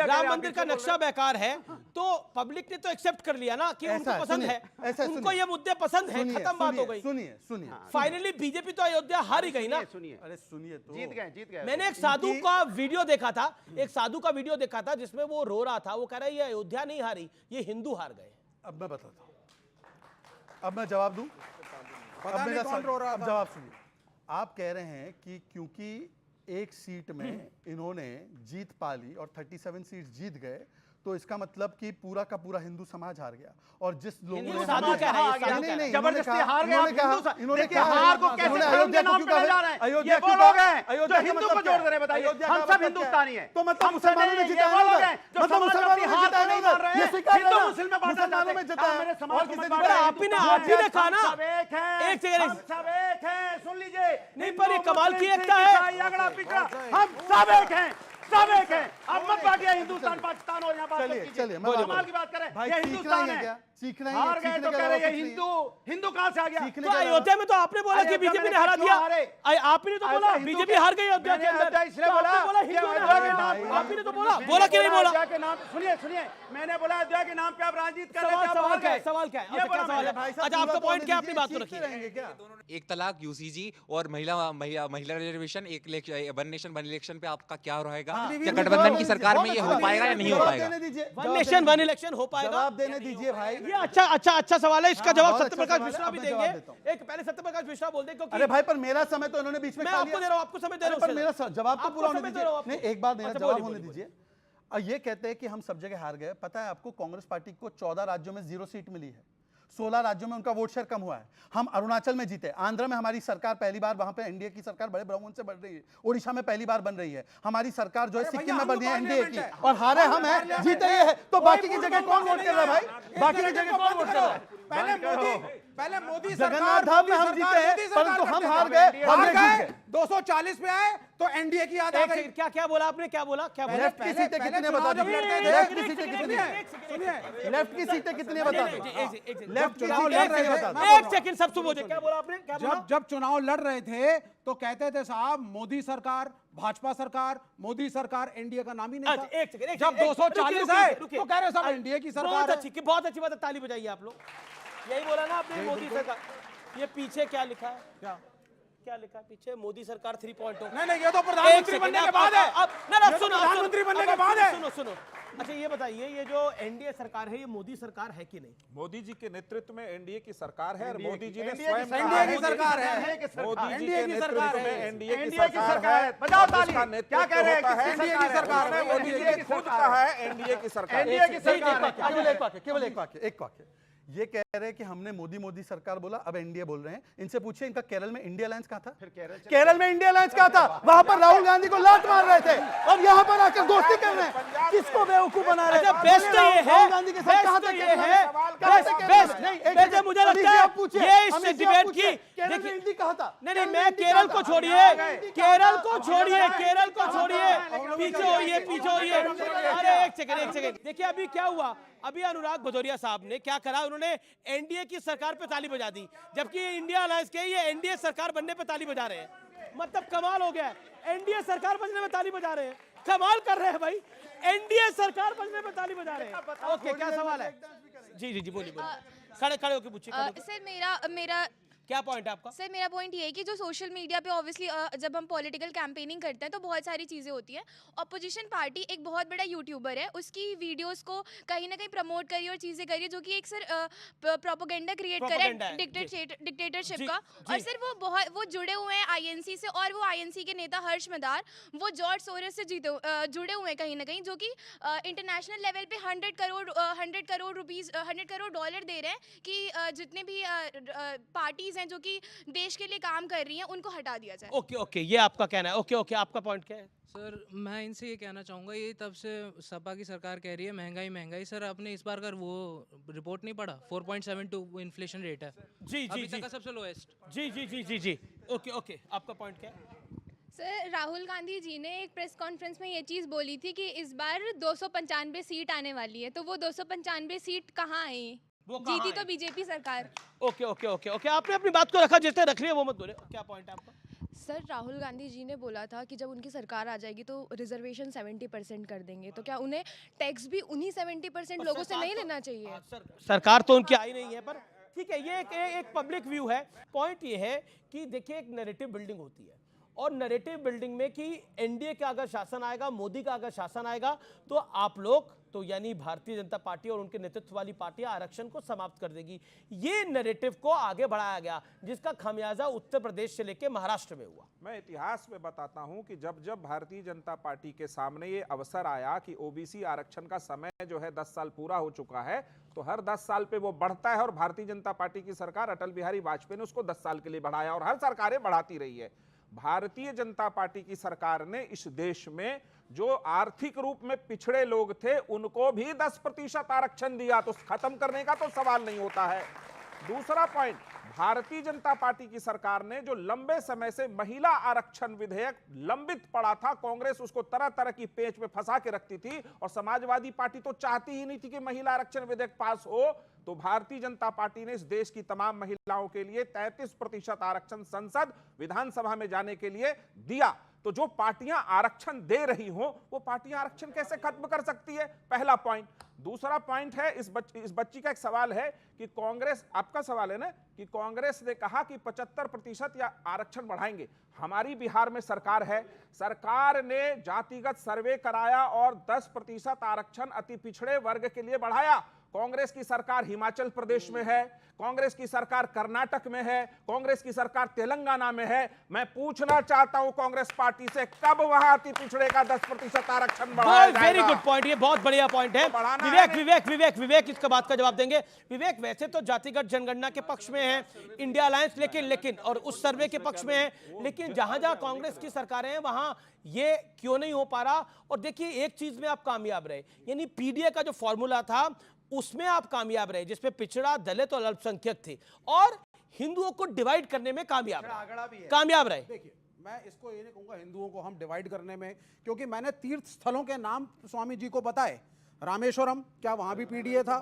राम मंदिर का नक्शा बेकार है। तो पब्लिक ने तो एक्सेप्ट कर लिया ना कि ऐसा उनको है, पसंद सुनिए, है, ऐसा है, उनको सुनिए। ये मुद्दे पसंद है, सुनिए, खत्म बात हो गई। सुनिए, सुनिए। फाइनली बीजेपी तो अयोध्या हार ही गई ना। सुनिए, अरे सुनिए तो, जीत गए मैंने एक साधु का वीडियो देखा था, जिसमें वो रो रहा था, वो कह रहा है ये अयोध्या नहीं हारी, ये हिंदू हार गए। अब मैं बताता हूं, अब मैं जवाब दूं। पता अब नहीं मेरा कौन रो रहा अब था। जवाब सुनिए। आप कह रहे हैं कि क्योंकि एक सीट में इन्होंने जीत पा ली और 37 सीट जीत गए, तो इसका मतलब कि पूरा का पूरा हिंदू समाज हार गया। और जिस लोगों हिंदू ने समाज क्या है? जबरदस्ती हार गए। इन्होंने देखिए, कहा, हार को कैसे इन्होंने धर्म के अयोध्या नाम को पे क्यों ले कहा? जा रहे हैं? अयोध्या ये क्यों वो कहा? लोग हैं अयोध्या जो का हिंदू मतलब को क्या जोड़ दे रहे हैं, बताइए। अयोध्या का हम सब मतलब क्या हिंदुस्तानी हैं। तो मतलब हम सब मुसलमानों ने ये जिताया वो लोग उधर। हैं जो मतलब समाज मुसलमानों अपनी ने हार जिताया को नहीं उधर। मान रहे ये हैं। स्वीकार हिंदू करना। मुस्लिम में बांटना मुसलमानों में चाहते हैं। जिताया। मेरे समाज और को किसी मत ने बांटो। जिताया। आपने हिंदू आप ही ने कहा ना, हम सब एक हैं। एक सेकंड, हम सब एक हैं। सुन लीजिए। नहीं, पर ये हिंदू, कमाल की मुस्लिम, एकता सिख, है। ईसाई, अगड़ा पिछड़ा, हम सब एक हैं, सब एक हैं। अब मत बांटिए हिंदुस्तान पाकिस्तान और यहाँ बात चलिए, मत चलिए, कीजिए। मैं कमाल की बात करें, भाई ये सीखना हिंदुस्तान ही है है। क्या? सीखना ही है, हार गए सीखने तो के कह अलावा रहे कुछ ये नहीं है। हिंदू कहां से आ गया? सीखने तो के अलावा- अयोध्या में तो आपने बोला कि अयोध्या बीजेपी में ने हरा क्यों दिया। हारे? आपने तो बोला हिंदू बीजेपी के- हार गई अयोध्या के मैंने अंदर। अयोध्या इसलिए तो आपने बोला बोला कि हिंदू ने अयोध्या हारा के दिया। नाम- आपने तो बोला मैंने बोला कि नहीं बोला? अयोध्या के नाम, सुनिए, मैंने बोला अयोध्या के नाम पे आप राजनीति कर रहे थे, आप सवाल हार क्या है? गए। सवाल क्या है? ये अच्छा, क्या बोला सवाल है? मैंने। भाई साहब, अच्छा, पूरा आपका तो पॉइंट होने क्या है? अपनी दीजिए, बात तो सीखते रखिए। रहेंगे क्या? एक तलाक यूसीजी और महिला reservation, one nation one election पे आपका क्या रहेगा? क्या गठबंधन की सरकार में ये हो पाएगा या नहीं हो जवाब पाएगा? देने दीजिए। वन नेशन वन इलेक्शन हो पाएगा? जवाब देने दीजिए भाई। ये अच्छा सवाल है। इसका जवाब बहुत सत्य अच्छा प्रकाश सवाल है। मिश्रा अब भी मैं जवाब देंगे। देता हूं। एक पहले सत्य प्रकाश मिश्रा बोल दें, क्योंकि अरे भाई, पर मेरा समय तो इन्होंने बीच में मैं खा आपको लिया। दे रहा हूं, आपको समय दे रहा हूं। अरे पर मेरा जवाब तो आपको पूरा होने समय दे रहा हूं दीजिए। आपको। नहीं, एक बार मेरा अच्छा, जवाब बोलिए, होने बोलिए, दीजिए। और ये कहते हैं कि हम सब जगह हार गए। पता है आपको, कांग्रेस पार्टी को 14 राज्यों में 0 सीट मिली है। 16 राज्यों में उनका वोट शेयर कम हुआ है। हम अरुणाचल में जीते, आंध्र में हमारी सरकार पहली बार, वहां पे एनडीए की सरकार बड़े बहुमत से बढ़ रही है। ओडिशा में पहली बार बन रही है हमारी सरकार, जो है अरे सिक्किम भैया, में बन रही है हम एनडीए की। पार्लियामेंट है। और हारे हम हैं, जीते ये है। तो बाकी की जगह कौन वोट कर रहा है भाई? बाकी की जगह कौन वोट कर रहा है? पहले मोदी सरकार, जगन्नाथ धाम में हम मोदी जीते हैं, मोदी सरकार परंतु हम करते हार थे। गए, हार हम जीत गए, गए। 240 पे आए तो एनडीए की याद आ एक गई। सेकंड, क्या बोला आपने? क्या बोला? लेफ्ट की सीटें कितनी है बता दीजिए। लेफ्ट की सीटें कितनी है? लेफ्ट की सीटें कितनी है बता दीजिए। लेफ्ट की चुनाव सीटें लड़ रहे कितनी है थे। बता दीजिए। एक सेकंड, सब सुन मुझे। क्या बोला आपने? क्या बोला? जब चुनाव लड़ रहे थे तो कहते थे साहब मोदी सरकार, भाजपा सरकार, मोदी सरकार, एनडीए का नाम ही नहीं अच्छा, था। एक सेकंड, जब 240 है तो कह रहे सब एनडीए की सरकार है। बहुत अच्छी बात है। ताली बजाइए आप लोग। यही बोला ना आपने, मोदी सरकार। ये पीछे क्या लिखा है? क्या क्या लिखा है पीछे? मोदी सरकार 3.0। नहीं, ये तो प्रधानमंत्री बनने के बाद है। अब सुनो, प्रधानमंत्री बनने के बाद है। सुनो। अच्छा ये बताइए, ये जो एनडीए सरकार है, ये मोदी सरकार है कि नहीं? मोदी जी के नेतृत्व में एनडीए की सरकार है और मोदी जी ने एनडीए स्वयं की कहा एनडीए की सरकार है। मोदी जी एनडीए के की सरकार नेतृत्व में है। एनडीए की एनडीए की सरकार सरकार है। है। बजाओ और ताली। जिसका क्या कह रहे हैं? नेतृत्व होता है एनडीए की सरकार है। मोदी जी ने खुद कहा है एनडीए की सरकार। एनडीए की सरकार है। केवल एक वाक्य। ये कह रहे हैं कि हमने मोदी सरकार बोला, अब एनडीए बोल रहे हैं। इनसे पूछिए इनका केरल में इंडिया अलायंस कहाँ था? केरल में इंडिया अलायंस कहाँ था? वहां पर राहुल गांधी को लात मार रहे थे और यहाँ पर आकर दोस्ती कर रहे हैं। किसको बेवकूफ बना रहे हैं? बेस्ट तो ये है, राहुल गांधी के साथ कहाँ बेस्ट तो थे? ये है, बेस्ट नहीं, एक वैसे मुझे लगता है पूछिए, ये इस अमित जी, डिबेट आप पूछिए, की केरल में देखिए- इंडी कहाँ था? नहीं, में मैं इंडी केरल कहाँ को था? छोड़िए, केरल को अब छोड़िए, यहाँ केरल को अब छोड़िए, यहाँ पीछे होइए। अरे एक सेकंड। देखिए अभी क्या हुआ, अभी अनुराग भदौरिया साहब ने क्या करा, उन्होंने एनडीए की सरकार पे ताली बजा दी, जबकि इंडिया अलायंस के ये एनडीए सरकार बनने पे ताली बजा रहे हैं। मतलब कमाल हो गया है, एनडीए सरकार बनने में ताली बजा रहे हैं, कमाल कर रहे हैं भाई, एनडीए सरकार बनने में ताली बजा रहे हैं। ओके, क्या सवाल है? जी बोलिए। खड़े होके पूछिए। सर मेरा क्या पॉइंट है आपका? सर मेरा पॉइंट ये है कि जो सोशल मीडिया पे ऑब्वियसली जब हम पॉलिटिकल कैंपेनिंग करते हैं तो बहुत सारी चीज़ें होती हैं। अपोजिशन पार्टी एक बहुत बड़ा यूट्यूबर है, उसकी वीडियोस को कहीं ना कहीं प्रमोट करिए और चीज़ें करिए जो कि एक सर प्रोपोगेंडा क्रिएट करे डिक्टेटरशिप का। और सर वो जुड़े हुए हैं आईएनसी से, और वो आईएनसी के नेता हर्ष मदार वो जॉर्ज सोरोस से जुड़े हुए हैं कहीं ना कहीं, जो कि इंटरनेशनल लेवल पे 100 करोड़ डॉलर दे रहे हैं कि जितने भी पार्टीज हैं जो कि देश के लिए काम कर रही हैं उनको हटा दिया जाए। ओके, ये आपका कहना है। ओके, आपका पॉइंट क्या है? सर मैं इनसे ये कहना चाहूँगा, ये तब से सपा की सरकार कह रही है महंगाई। सर आपने इस बार वो रिपोर्ट नहीं पढ़ा? 4.72 इन्फ्लेशन रेट है जी अभी तक का सबसे लोएस्ट। जी। ओके, आपका पॉइंट क्या है? सर राहुल गांधी जी ने एक प्रेस कॉन्फ्रेंस में ये चीज़ बोली थी कि इस बार 295 सीट आने वाली है, तो वो 295 सीट कहाँ आई? जीती तो बीजेपी सरकार। ओके, आपने अपनी बात को रखा, जिसने रख रही है वो मत बोले। क्या पॉइंट है आपका? सर राहुल गांधी जी ने बोला था कि जब उनकी सरकार आ जाएगी तो रिजर्वेशन 70% कर देंगे, तो क्या उन्हें टैक्स भी उन्हीं 70% लोगों से नहीं लेना चाहिए? सरकार तो उनकी आई नहीं है, पर ठीक है, ये एक पब्लिक व्यू है। पॉइंट ये है कि देखिए एक नैरेटिव बिल्डिंग होती है, और नैरेटिव बिल्डिंग में कि एनडीए का अगर शासन आएगा, मोदी का अगर शासन आएगा, तो आप लोग तो यानी भारतीय जनता पार्टी और उनके नेतृत्व वाली पार्टियां आरक्षण को समाप्त कर देगी। ये नैरेटिव को आगे बढ़ाया गया, जिसका खामियाजा उत्तर प्रदेश से लेकर महाराष्ट्र में हुआ। मैं इतिहास में बताता हूं कि जब भारतीय जनता पार्टी के सामने ये अवसर आया कि ओबीसी आरक्षण का समय जो है 10 साल पूरा हो चुका है, तो हर 10 साल पे वो बढ़ता है, और भारतीय जनता पार्टी की सरकार अटल बिहारी वाजपेयी ने उसको 10 साल के लिए बढ़ाया, और हर सरकारें बढ़ाती रही है। भारतीय जनता पार्टी की सरकार ने इस देश में जो आर्थिक रूप में पिछड़े लोग थे उनको भी 10% आरक्षण दिया, तो खत्म करने का तो सवाल नहीं होता है। दूसरा पॉइंट, भारतीय जनता पार्टी की सरकार ने जो लंबे समय से महिला आरक्षण विधेयक लंबित पड़ा था, कांग्रेस उसको तरह तरह की पेच में फंसा के रखती थी, और समाजवादी पार्टी तो चाहती ही नहीं थी कि महिला आरक्षण विधेयक पास हो, तो भारतीय जनता पार्टी ने इस देश की तमाम महिलाओं के लिए 33% आरक्षण संसद विधानसभा में जाने के लिए दिया। तो जो पार्टियां आरक्षण दे रही हो वो पार्टियां आरक्षण कैसे खत्म कर सकती है? पहला पॉइंट। दूसरा पॉइंट है, इस बच्ची का एक सवाल है कि कांग्रेस, आपका सवाल है ना कि कांग्रेस ने कहा कि 75% या आरक्षण बढ़ाएंगे। हमारी बिहार में सरकार है, सरकार ने जातिगत सर्वे कराया और 10% आरक्षण अति पिछड़े वर्ग के लिए बढ़ाया। कांग्रेस की सरकार हिमाचल प्रदेश में है, कांग्रेस की सरकार कर्नाटक में है, कांग्रेस की सरकार तेलंगाना में है। मैं पूछना चाहता हूं कांग्रेस पार्टी से, कब वहां अति पिछड़े का 10% आरक्षण बढ़ाया जाएगा? वेरी गुड पॉइंट, ये बहुत बढ़िया पॉइंट है। विवेक इसका बात का जवाब देंगे। विवेक वैसे तो जातिगत जनगणना के पक्ष में है इंडिया अलायंस, लेकिन और उस सर्वे के पक्ष में है, लेकिन जहां जहां कांग्रेस की सरकारें हैं वहां ये क्यों नहीं हो पा रहा? और देखिए एक चीज में आप कामयाब रहे, यानी पीडीए का जो फॉर्मूला था उसमें आप कामयाब रहे, जिसमें पिछड़ा, दलित और अल्पसंख्यक थे, और हिंदुओं को डिवाइड करने में कामयाब रहे। देखिए मैं इसको ये नहीं कहूंगा हिंदुओं को हम डिवाइड करने में, क्योंकि मैंने तीर्थ स्थलों के नाम स्वामी जी को बताए। रामेश्वरम, क्या वहां भी पीडीए था?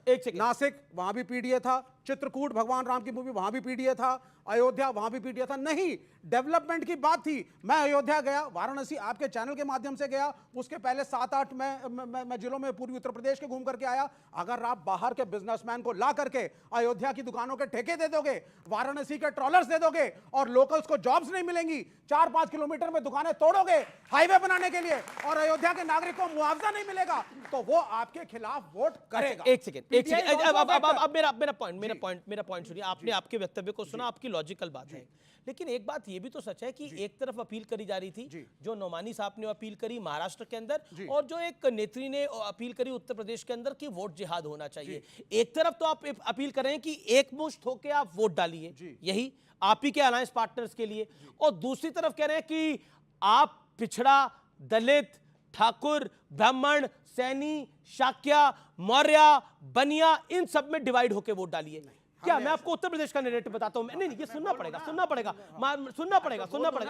एक सेकंड, नासिक, वहां भी पीडीए था। चित्रकूट भगवान राम की मूवी वहां भी पीडीए था, अयोध्या वहां भी पीडीए था। नहीं, डेवलपमेंट की बात थी। मैं अयोध्या गया, वाराणसी आपके चैनल के माध्यम से गया, उसके पहले 7-8 मैं जिलों में पूर्वी उत्तर प्रदेश के घूम करके आया। अगर आप बाहर के बिजनेसमैन को ला करके अयोध्या की दुकानों के ठेके दे दोगे, वाराणसी के ट्रॉलर्स दे दोगे और लोकल्स को जॉब्स नहीं मिलेंगी, 4-5 किलोमीटर में दुकानें तोड़ोगे हाईवे बनाने के लिए और अयोध्या के नागरिक को मुआवजा नहीं मिलेगा, तो वो आपके खिलाफ वोट करेगा। एक सेकंड अब मेरा पॉइंट सुनिए। आपने आपके वक्तव्य को सुना, आपकी लॉजिकल बात है, लेकिन एक बात ये भी तो सच है कि एक तरफ अपील करी जा रही थी, जो नोमानी साहब ने अपील करी महाराष्ट्र के अंदर, और जो एक नेत्री ने अपील करी उत्तर प्रदेश के अंदर कि वोट जिहाद होना चाहिए। एक तरफ तो आप अपील कर रहे हैं कि एकमुश्त होकर आप वोट डालिए, यही आप ही के अलायंस पार्टनर्स के लिए, और दूसरी तरफ कह रहे हैं कि आप पिछड़ा, दलित, ठाकुर, ब्राह्मण, सैनी, शाक्या, मौर्य, बनिया, इन सब में डिवाइड होकर वोट डालिए। क्या मैं आपको उत्तर प्रदेश का नैरेटिव बताता हूं? नहीं, ये सुनना पड़ेगा एक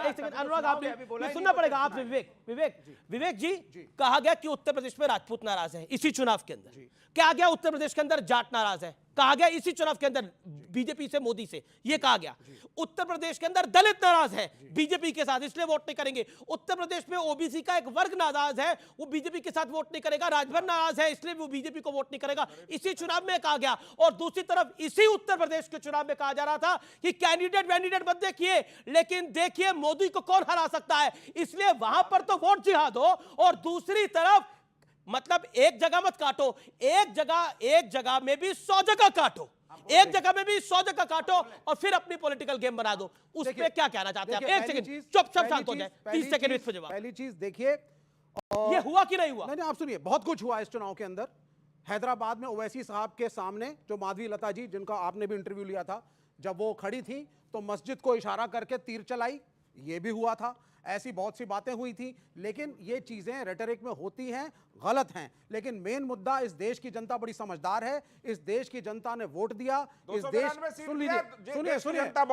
सेकंड अनुराग, आपने सुनना पड़ेगा। आप विवेक जी, कहा गया कि उत्तर प्रदेश में राजपूत नाराज है इसी चुनाव के अंदर, क्या गया उत्तर प्रदेश के अंदर जाट नाराज है, कहा गया इसी चुनाव के अंदर बीजेपी से, मोदी से, ये कहा गया। उत्तर प्रदेश के अंदर दलित नाराज है बीजेपी के साथ, इसलिए वोट नहीं करेंगे। उत्तर प्रदेश में ओबीसी का एक वर्ग नाराज है, वो बीजेपी के साथ वोट नहीं करेगा। राजभर नाराज है, इसलिए वो बीजेपी को वोट नहीं करेगा, इसी चुनाव में कहा गया। और दूसरी तरफ इसी उत्तर प्रदेश के चुनाव में कहा जा रहा था कि कैंडिडेट मत देखिए, लेकिन देखिए मोदी को कौन हरा सकता है, इसलिए वहां पर तो वोट जिहाद हो। और दूसरी तरफ मतलब एक जगह मत काटो, एक जगह में भी 100 जगह काटो, एक जगह में भी 100 जगह काटो और फिर अपनी पॉलिटिकल गेम बना दो। उस पे क्या कहना चाहते हैं आप? एक सेकंड चुप शांत हो जाए, 30 सेकंड में जवाब। पहली चीज देखिए, ये हुआ कि नहीं हुआ? नहीं, आप सुनिए, बहुत कुछ हुआ इस चुनाव के अंदर। हैदराबाद में ओवैसी साहब के सामने जो माधवी लता जी, जिनका आपने भी इंटरव्यू लिया था, जब वो खड़ी थी तो मस्जिद को इशारा करके तीर चलाई, ये भी हुआ था। ऐसी बहुत सी बातें हुई थी, लेकिन ये चीजें रेटरिक में होती हैं, गलत हैं। लेकिन मेन मुद्दा, इस देश की जनता बड़ी समझदार है, इस देश की जनता ने वोट दिया, इस देश सुनिए इस देश की जनता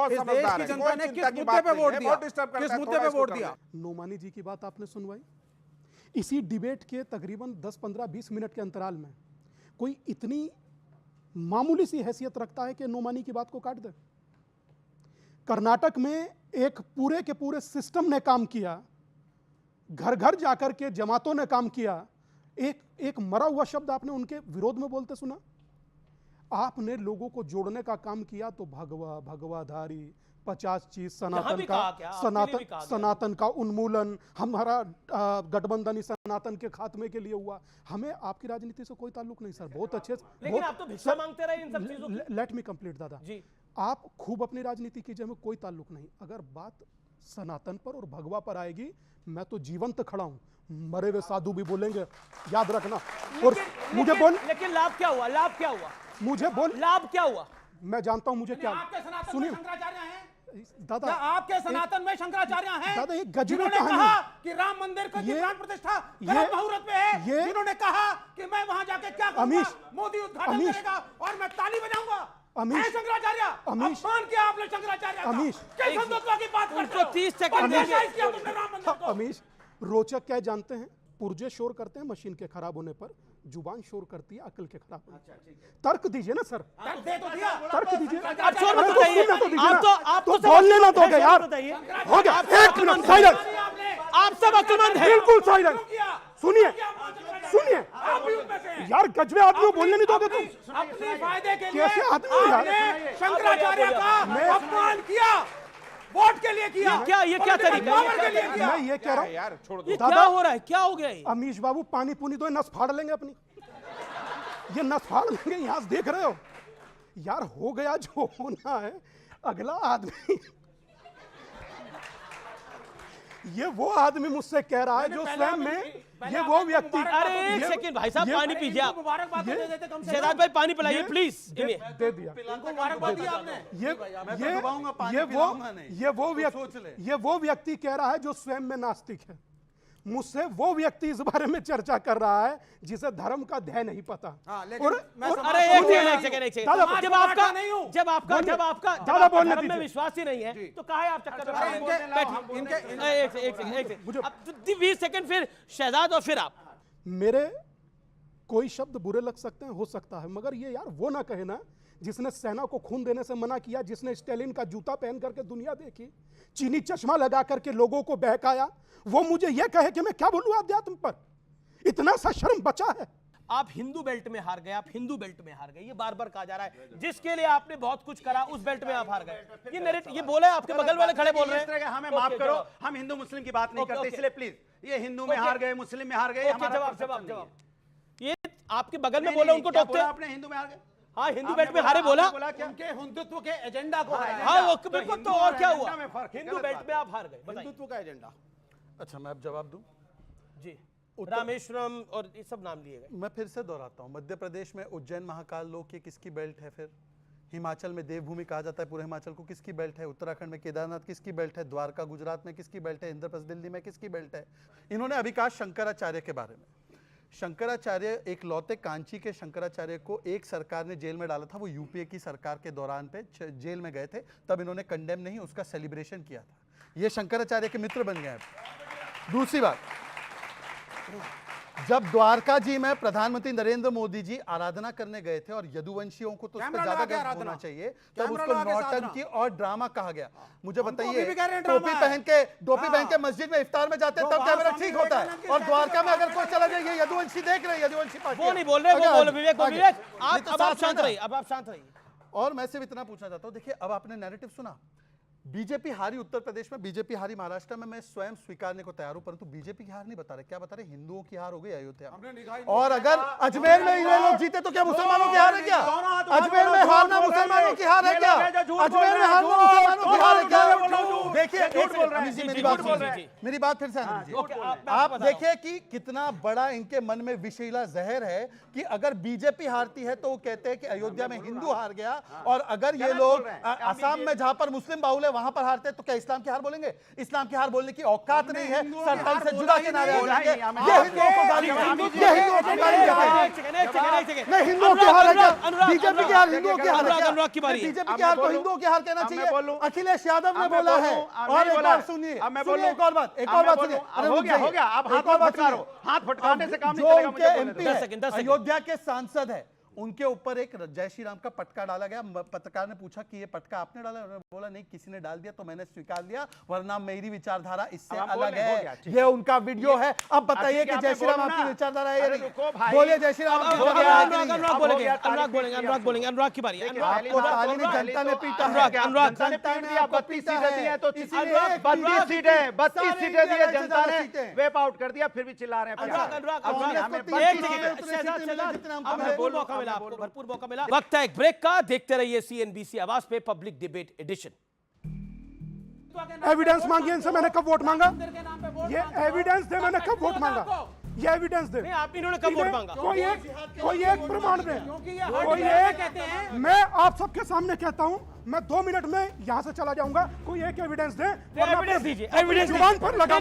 ने किस मुद्दे पे वोट दिया, किस मुद्दे पे वोट दिया। नोमानी जी की बात आपने सुनवाई, इसी डिबेट के तकरीबन 10, 15, 20 मिनट के अंतराल में कोई इतनी मामूली सी हैसियत रखता है कि नोमानी की बात को काट दे? कर्नाटक में एक पूरे के पूरे सिस्टम ने काम किया, घर घर जाकर के जमातों ने काम किया। एक मरा हुआ शब्द आपने उनके विरोध में बोलते सुना? आपने लोगों को जोड़ने का काम किया, तो भगवाधारी 50 चीज, सनातन का उन्मूलन, हमारा गठबंधन सनातन के खात्मे के लिए हुआ। हमें आपकी राजनीति से कोई ताल्लुक नहीं सर, बहुत अच्छे, लेकिन आप तो भिक्षा मांगते रहे इन सब चीजों की। लेट मी कंप्लीट दादा जी, आप खूब अपनी राजनीति कीजिए, हमें कोई ताल्लुक नहीं। अगर बात सनातन पर और भगवा पर आएगी, मैं तो जीवंत खड़ा हूं, मरे हुए साधु भी बोलेंगे, याद रखना। और मुझे बोल, लेकिन लाभ क्या हुआ? मुझे बोल, लाभ क्या हुआ? मैं जानता हूं मुझे क्या। सुनिए दादा, आपके सनातन में शंकराचार्य हैं दादा, ये गजबी कहा कि राम मंदिर का प्राण प्रतिष्ठा गलत मुहूर्त पे है, जिन्होंने कहा कि मैं वहां जाके क्या करूंगा, मोदी उद्घाटन करेगा और मैं ताली बजाऊंगा। शंकराचार्य, अपमान किया आपने शंकराचार्य का। किस हिंदुत्व की बात करते हो? 30 सेकंड किया तुमने राम मंदिर को। अमीश, रोचक क्या जानते हैं? पुर्जे शोर करते हैं मशीन के खराब होने पर, जुबान शोर करती है अकल के खराब होने पर। तर्क दीजिए ना सर, तर्क दीजिए। आप शोर मत बताइए, आप तो बोलने ना दोगे यार। हो गया, 1 मिनट साइलेंस। आप सब अक्लमंद हैं। बिल्कुल साइलेंस। सुनिए यार, गजबे आदमी बोलने नहीं दोगे तुम। अपने फायदे के लिए कैसे आदमी यार? शंकराचार्य का अपमान किया, वोट के लिए किया। ये क्या तरीका है? मैं ये कह रहा हूँ यार, छोड़ दो। ये क्या हो रहा है? क्या हो गया? अमीश बाबू, पानी पुनी दो, नस फाड़ लेंगे अपनी, ये नस फाड़ लेंगे। यहाँ से देख रहे हो यार, हो गया जो होना है। अगला आदमी, ये वो आदमी मुझसे कह रहा है जो स्वयं में, ये वो व्यक्ति। अरे एक सेकंड भाई साहब, पानी पीजिए आप। शहजाद भाई पानी पिलाइए प्लीज। दे दिया। ये वो व्यक्ति कह रहा है जो स्वयं में नास्तिक है। मुझसे वो व्यक्ति इस बारे में चर्चा कर रहा है जिसे धर्म का ध्यान नहीं पता। अरे एक सेकंड, जब आपका धर्म में विश्वास ही नहीं है तो कहा आप चक्कर में? 20 सेकंड, फिर शहजाद और फिर आप। मेरे कोई शब्द बुरे लग सकते हैं, हो सकता है, मगर ये यार वो ना कहे ना जिसने सेना को खून देने से मना किया, जिसने स्टालिन का जूता पहन करके दुनिया देखी, चीनी चश्मा लगा करके लोगों को बहकाया, वो मुझे यह कहे कि मैं क्या बोलूं अध्यात्म पर? इतना सा शर्म बचा है? आप हिंदू बेल्ट में हार गए, आप हिंदू बेल्ट में हार गए, ये बार बार कहा जा रहा है। जिसके लिए आपने बहुत कुछ करा उस बेल्ट में आप हार गए। ये नरेटिव, ये बोला है, आपके बगल वाले खड़े बोल रहे हैं। हमें माफ करो, हम हिंदू मुस्लिम की बात नहीं करते, इसलिए प्लीज ये हिंदू में हार गए, मुस्लिम में हार गए, जवाब। ये आपके बगल में बोला, उनको टोकते आपने हिंदू में हार गए। हाँ, हिंदू बेल्ट में हारे बोला। उनके हिंदुत्व के एजेंडा को हाँ, वो बिल्कुल। तो और क्या हुआ? हिंदू बेल्ट में आप हार गए, हिंदुत्व का एजेंडा। अच्छा, मैं अब जवाब दूं? जी, रामेश्वरम और ये सब नाम लिए गए। मैं फिर से दोहराता हूँ, मध्य प्रदेश में उज्जैन महाकाल लोक ये किसकी बेल्ट है? फिर हिमाचल में देवभूमि कहा जाता है पूरे हिमाचल को, किसकी बेल्ट है? उत्तराखंड में केदारनाथ किसकी बेल्ट है? द्वारका गुजरात में किसकी बेल्ट है? इंद्रप्रस्थ दिल्ली में किसकी बेल्ट है? इन्होंने अभी कहा शंकराचार्य के बारे में। शंकराचार्य एक लौते कांची के शंकराचार्य को एक सरकार ने जेल में डाला था, वो यूपीए की सरकार के दौरान पे जेल में गए थे, तब इन्होंने कंडेम नहीं, उसका सेलिब्रेशन किया था। ये शंकराचार्य के मित्र बन गए हैं। दूसरी बात, जब द्वारका जी में प्रधानमंत्री नरेंद्र मोदी जी आराधना करने गए थे और यदुवंशियों को तो उससे ज्यादा गर्व होना चाहिए, तब उसको नौटंकी और ड्रामा कहा गया। मुझे बताइए, टोपी पहन के मस्जिद में इफ्तार में जाते हैं तब कैमरा ठीक होता है, और द्वारका में अगर कोई चला जाए, ये यदुवंशी देख रहे हैं, यदुवंशी पार्टी वो नहीं बोल रहे, वो बोल विवेक, आप शांत रहिए, अब आप शांत रहिए। और मैं सिर्फ इतना पूछना चाहता हूं, देखिए अब आपने नैरेटिव सुना, बीजेपी हारी उत्तर प्रदेश में, बीजेपी हारी महाराष्ट्र में, मैं स्वयं स्वीकारने को तैयार हूं, परंतु बीजेपी की हार नहीं बता रहे। क्या बता रहे? हिंदुओं की हार हो गई अयोध्या में। और अगर अजमेर में ये लोग जीते तो क्या मुसलमानों की हार है क्या? अजमेर में हारना मुसलमानों की हार है क्या? अजमेर में हारना मुसलमानों की हार है क्या? देखिए, मेरी बात फिर से आप देखिए कि कितना बड़ा इनके मन में विषैला जहर है कि अगर बीजेपी हारती है तो वो कहते हैं कि अयोध्या में हिंदू हार गया, और अगर ये लोग असम में जहां पर मुस्लिम बाहुल है वहां पर हारते तो क्या इस्लाम की हार बोलेंगे? इस्लाम की हार बोलने की औकात नहीं है। सरकार से जुड़ा के नारे लगाएंगे, ये हिंदुओं को गाली देते हैं, ये हिंदुओं को गाली देते हैं। नहीं, हिंदुओं की हार है क्या? बीजेपी की हार हिंदुओं की हार है क्या? बीजेपी की हार तो हिंदुओं की हार कहना चाहिए। अखिलेश यादव ने बोला है। और एक बार सुनिए, एक और बात सुनिए। हो गया, आप हाथ फटकारो, हाथ फटकाने से काम नहीं चलेगा। मुझे एमपी अयोध्या के सांसद है, उनके ऊपर एक जय श्री राम का पटका डाला गया। पत्रकार ने पूछा कि ये पटका आपने डाला? उन्होंने बोला नहीं, किसी ने डाल दिया तो मैंने स्वीकार लिया, वरना मेरी विचारधारा इससे अलग है। ये उनका वीडियो है। अब बताइए कि जय श्री राम आपकी विचारधारा है या नहीं? बोलिए, जय श्री राम आपकी विचारधारा है? अनुराग बोलेंगे, अनुराग की बारी। आपको जनता ने पीटा है, जनता ने आपको पीटा है, तो 32 सीटें दी है जनता ने, वेप आउट कर दिया, फिर भी चिल्ला रहे हैं। आपको भरपूर मौका मिला। वक्त है एक ब्रेक का, देखते रहिए सीएनबीसी आवाज पे पब्लिक डिबेट एडिशन। एविडेंस मांगी इनसे, मैंने कब वोट मांगा? ये एविडेंस दे, मैंने कब वोट मांगा? ये एविडेंस दे। आप इन्होंने कब वोट मांगा? कोई एक प्रमाण दे, कोई एक। मैं आप सबके सामने कहता हूं, मैं 2 मिनट में यहां से चला जाऊंगा। कोई एक एविडेंस दे। एविडेंस दीजिए, एविडेंस जुबान पर लगा।